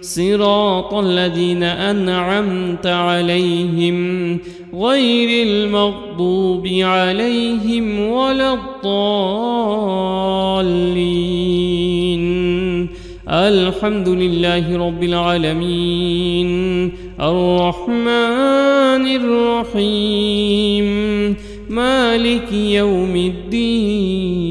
صراط الذين أنعمت عليهم غير المغضوب عليهم ولا الضالين الحمد لله رب العالمين الرحمن الرحيم مالك يوم الدين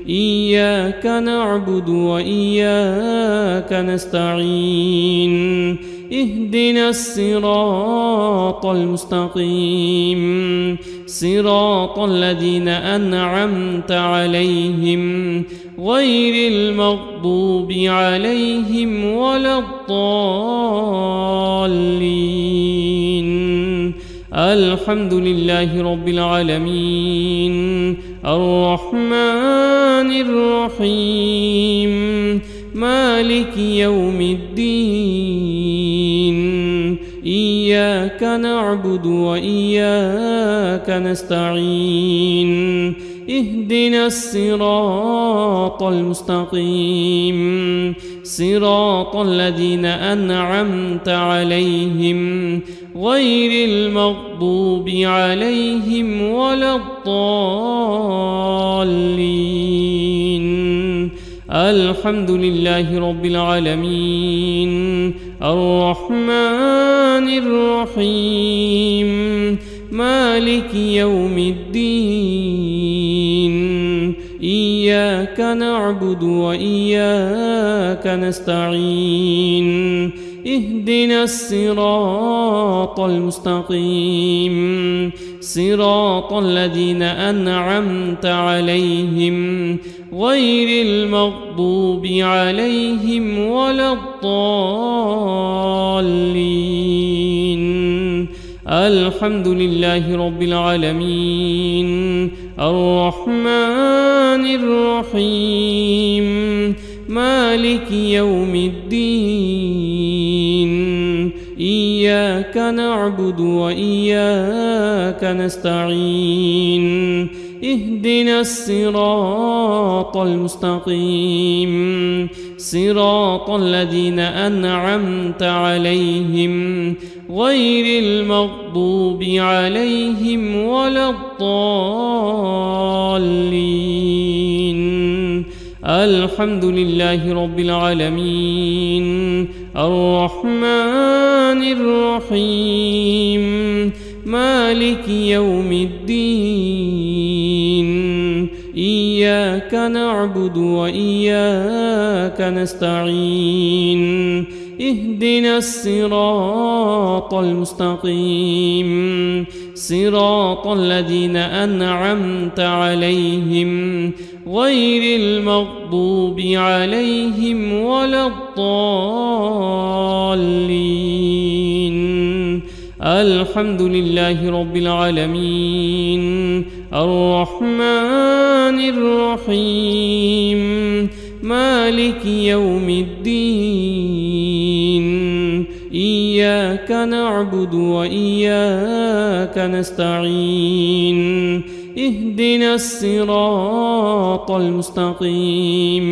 إياك نعبد وإياك نستعين اهدنا الصراط المستقيم صراط الذين أنعمت عليهم غير المغضوب عليهم ولا الضالين الحمد لله رب العالمين الرحمن الرحيم مالك يوم الدين إياك نعبد وإياك نستعين اهدنا الصراط المستقيم صراط الذين أنعمت عليهم غير المغضوب عليهم ولا الضالين الحمد لله رب العالمين الرحمن الرحيم مالك يوم الدين إياك نعبد وإياك نستعين اهدنا الصراط المستقيم صراط الذين أنعمت عليهم غير المغضوب عليهم ولا الضالين الحمد لله رب العالمين الرحمن الرحيم مالك يوم الدين إياك نعبد وإياك نستعين اهدنا الصراط المستقيم صراط الذين أنعمت عليهم غير المغضوب عليهم ولا الضالين الحمد لله رب العالمين الرحمن الرحيم مالك يوم الدين إياك نعبد وإياك نستعين اهدنا الصراط المستقيم صراط الذين أنعمت عليهم غير المغضوب عليهم ولا الضالين الحمد لله رب العالمين الرحمن الرحيم مالك يوم الدين إياك نعبد وإياك نستعين اهدنا الصراط المستقيم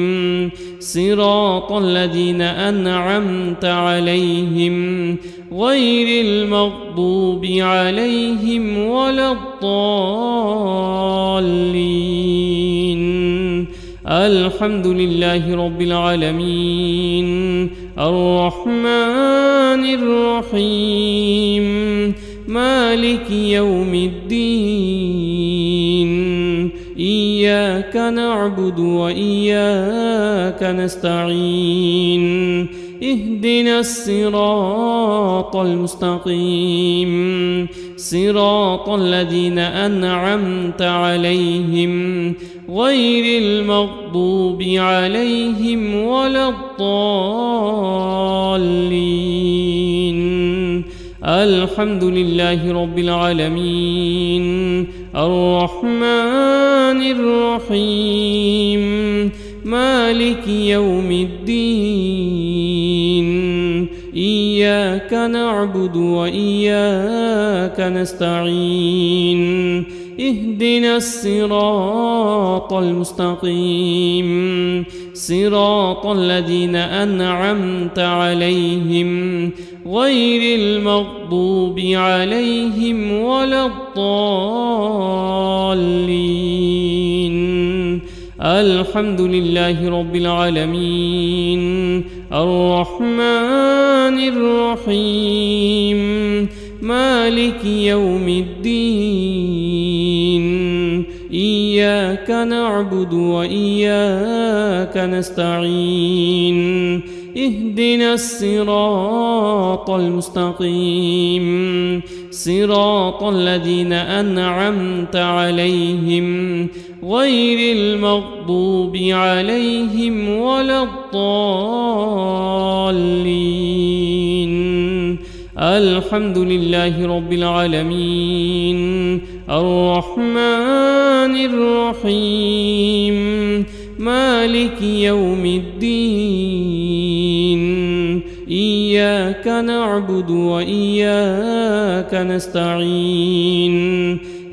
صراط الذين أنعمت عليهم غير المغضوب عليهم ولا الضالين الحمد لله رب العالمين الرحمن الرحيم مالك يوم الدين إياك نعبد وإياك نستعين اهدنا الصراط المستقيم صراط الذين أنعمت عليهم غير المغضوب عليهم ولا الضالين الحمد لله رب العالمين الرحمن الرحيم مالك يوم الدين إياك نعبد وإياك نستعين اهدنا الصراط المستقيم صراط الذين أنعمت عليهم غير المغضوب عليهم ولا الضالين الحمد لله رب العالمين الرحمن الرحيم مالك يوم الدين إياك نعبد وإياك نستعين اهدنا الصراط المستقيم صراط الذين أنعمت عليهم غير المغضوب عليهم ولا الضالين الحمد لله رب العالمين الرحمن الرحيم مالك يوم الدين إياك نعبد وإياك نستعين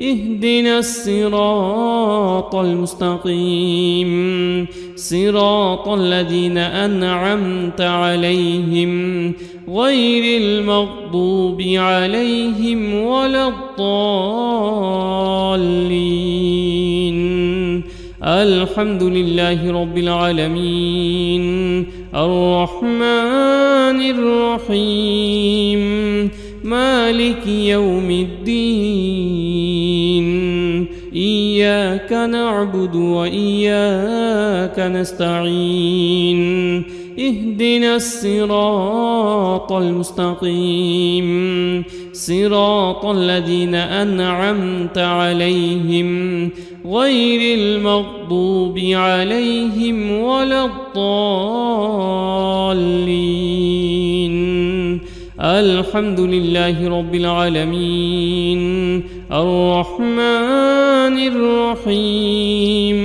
اهدنا الصراط المستقيم صراط الذين أنعمت عليهم غير المغضوب عليهم ولا الضالين الحمد لله رب العالمين الرحمن الرحيم مالك يوم الدين إياك نعبد وإياك نستعين اهدنا الصراط المستقيم صراط الذين أنعمت عليهم غير المغضوب عليهم ولا الضالين الحمد لله رب العالمين الرحمن الرحيم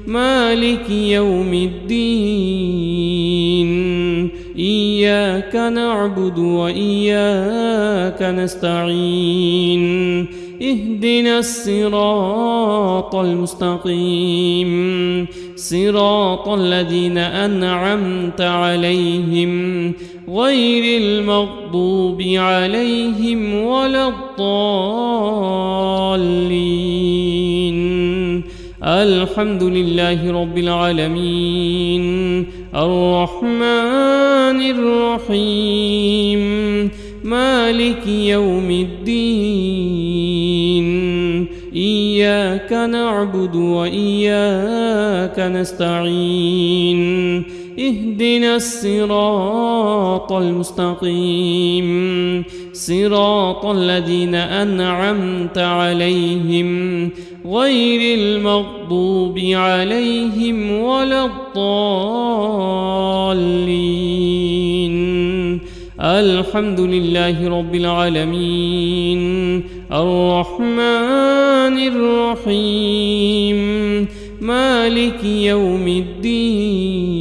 مالك يوم الدين إياك نعبد وإياك نستعين اهدنا الصراط المستقيم صراط الذين أنعمت عليهم غير المغضوب عليهم ولا الضالين الحمد لله رب العالمين الرحمن الرحيم مالك يوم الدين إياك نعبد وإياك نستعين اهدنا الصراط المستقيم صراط الذين أنعمت عليهم غير المغضوب عليهم ولا الضالين الحمد لله رب العالمين الرحمن الرحيم مالك يوم الدين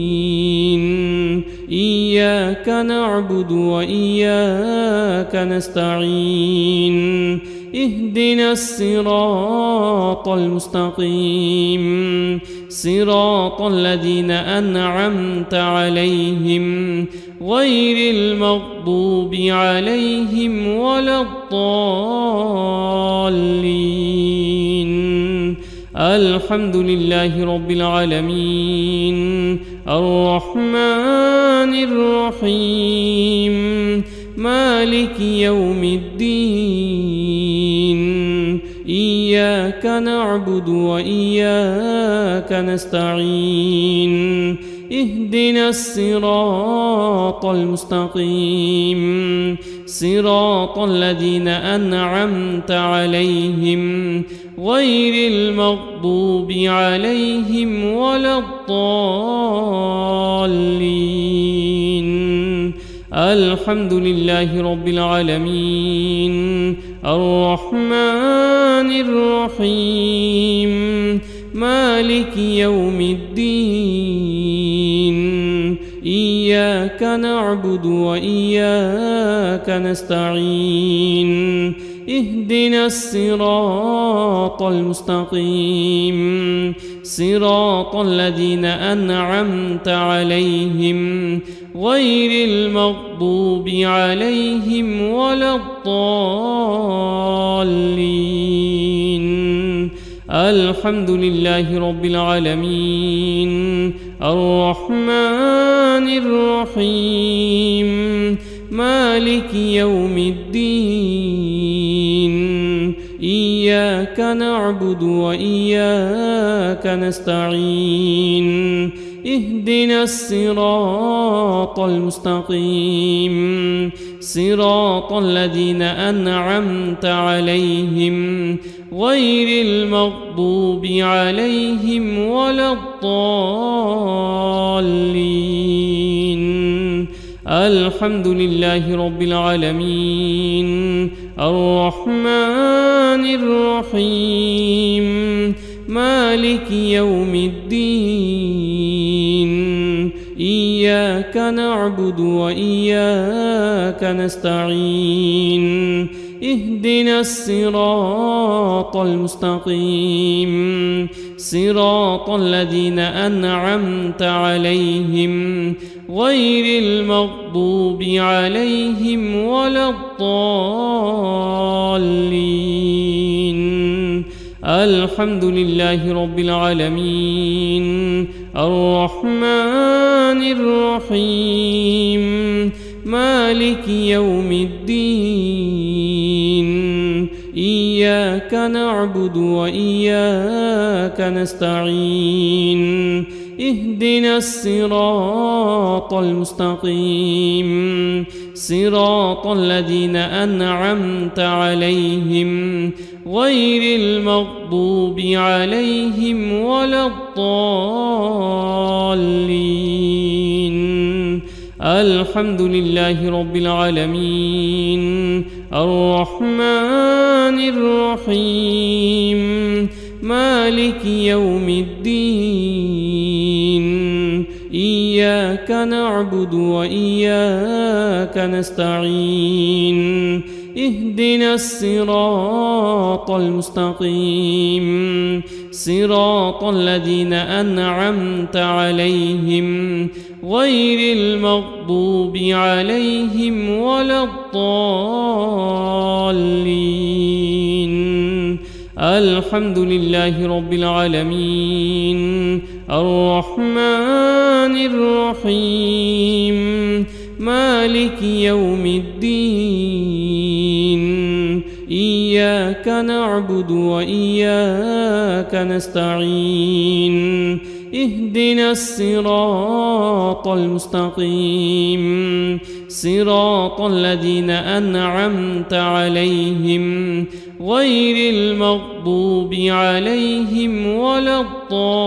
إياك نعبد وإياك نستعين اهدنا الصراط المستقيم صراط الذين أنعمت عليهم غير المغضوب عليهم ولا الضالين الحمد لله رب العالمين الرحمن الرحيم مالك يوم الدين إياك نعبد وإياك نستعين اهدنا الصراط المستقيم صراط الذين أنعمت عليهم غير المغضوب عليهم ولا الضالين الحمد لله رب العالمين الرحمن الرحيم مالك يوم الدين إياك نعبد وإياك نستعين اهدنا الصراط المستقيم صراط الذين أنعمت عليهم غير المغضوب عليهم ولا الضالين الحمد لله رب العالمين الرحمن الرحيم مالك يوم الدين إياك نعبد وإياك نستعين اهدنا الصراط المستقيم صراط الذين أنعمت عليهم غير المغضوب عليهم ولا الضالين الحمد لله رب العالمين الرحمن الرحيم مالك يوم الدين إياك إياك نعبد وإياك نستعين اهدنا الصراط المستقيم صراط الذين أنعمت عليهم غير المغضوب عليهم ولا الضالين. الحمد لله رب العالمين الرحمن الرحيم مالك يوم الدين إياك نعبد وإياك نستعين اهدنا الصراط المستقيم صراط الذين أنعمت عليهم غير المغضوب عليهم ولا الضالين. الحمد لله رب العالمين الرحمن الرحيم مالك يوم الدين إياك نعبد وإياك نستعين اهدنا الصراط المستقيم صراط الذين أنعمت عليهم غير المغضوب عليهم ولا الضالين. الحمد لله رب العالمين الرحمن الرحيم مالك يوم الدين إياك نعبد وإياك نستعين اهدنا الصراط المستقيم صراط الذين أنعمت عليهم غير المغضوب عليهم ولا الضالين.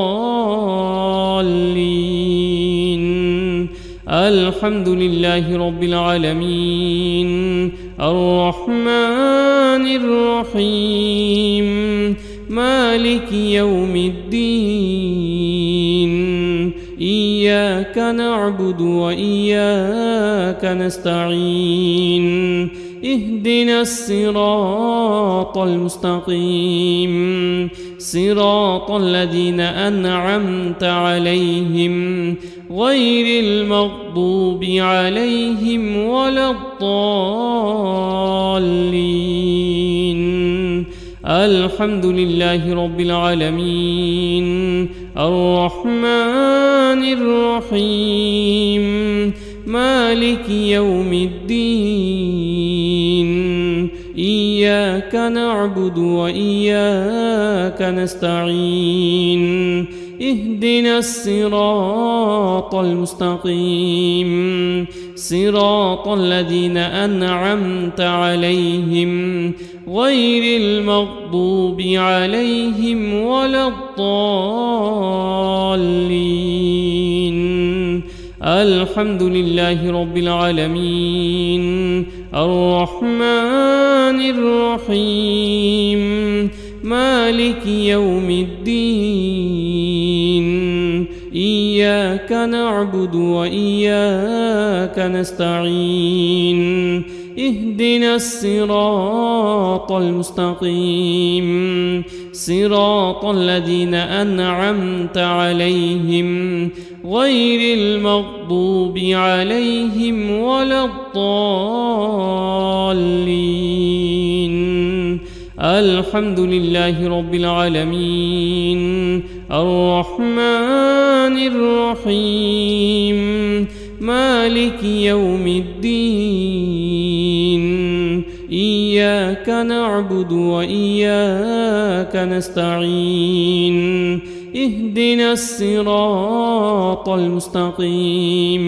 الحمد لله رب العالمين الرحمن الرحيم مالك يوم الدين إياك نعبد وإياك نستعين اهدنا الصراط المستقيم صراط الذين أنعمت عليهم غير المغضوب عليهم ولا الضالين. الحمد لله رب العالمين الرحمن الرحيم مالك يوم الدين إياك نعبد وإياك نستعين اهدنا الصراط المستقيم صراط الذين أنعمت عليهم غير المغضوب عليهم ولا الضالين. الحمد لله رب العالمين الرحمن الرحيم مالك يوم الدين إياك نعبد وإياك نستعين اهدنا الصراط المستقيم صراط الذين أنعمت عليهم غير المغضوب عليهم ولا الضالين. الحمد لله رب العالمين الرحمن الرحيم مالك يوم الدين إياك نعبد وإياك نستعين اهدنا الصراط المستقيم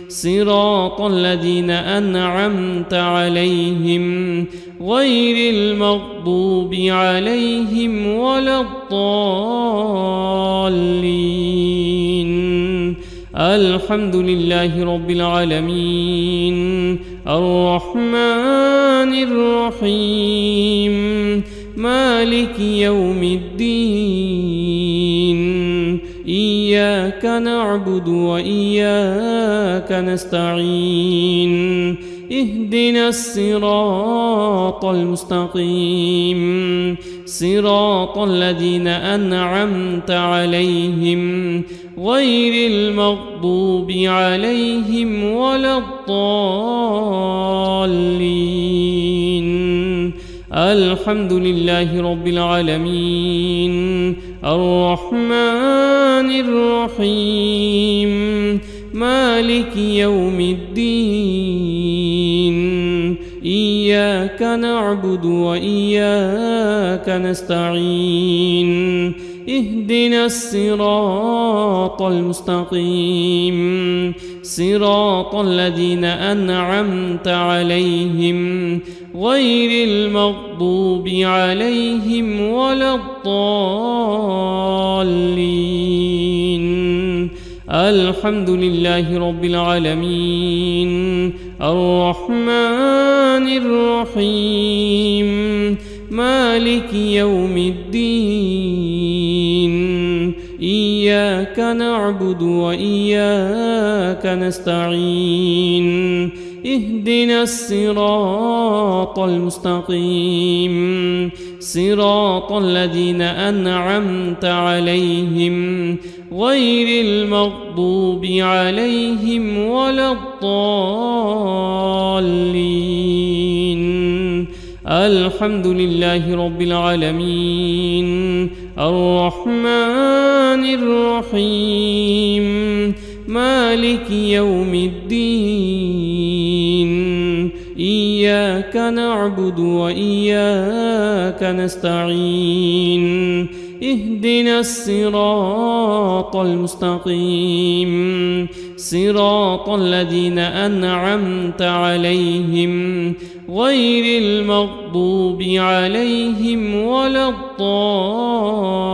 صراط الذين أنعمت عليهم غير المغضوب عليهم ولا الضالين. الحمد لله رب العالمين الرحمن الرحيم مالك يوم الدين إياك إياك نعبد وإياك نستعين اهدنا الصراط المستقيم صراط الذين أنعمت عليهم غير المغضوب عليهم ولا الضالين. الحمد لله رب العالمين الرحمن الرحيم مالك يوم الدين إياك نعبد وإياك نستعين اهدنا الصراط المستقيم صراط الذين أنعمت عليهم غير المغضوب عليهم ولا الضالين. الحمد لله رب العالمين الرحمن الرحيم مالك يوم الدين إياك نعبد وإياك نستعين اهدنا الصراط المستقيم صراط الذين أنعمت عليهم غير المغضوب عليهم ولا الضالين. الحمد لله رب العالمين الرحمن الرحيم مالك يوم الدين إياك نعبد وإياك نستعين اهدنا الصراط المستقيم صراط الذين أنعمت عليهم غير المغضوب عليهم ولا الضالين. الحمد لله رب العالمين الرحمن الرحيم مالك يوم الدين إياك نعبد وإياك نستعين اهدنا الصراط المستقيم صراط الذين أنعمت عليهم الحمد لله رب العالمين الرحمن الرحيم مالك يوم الدين إياك نعبد وإياك نستعين اهدنا الصراط المستقيم صراط الذين أنعمت عليهم غير المغضوب عليهم ولا الضالين.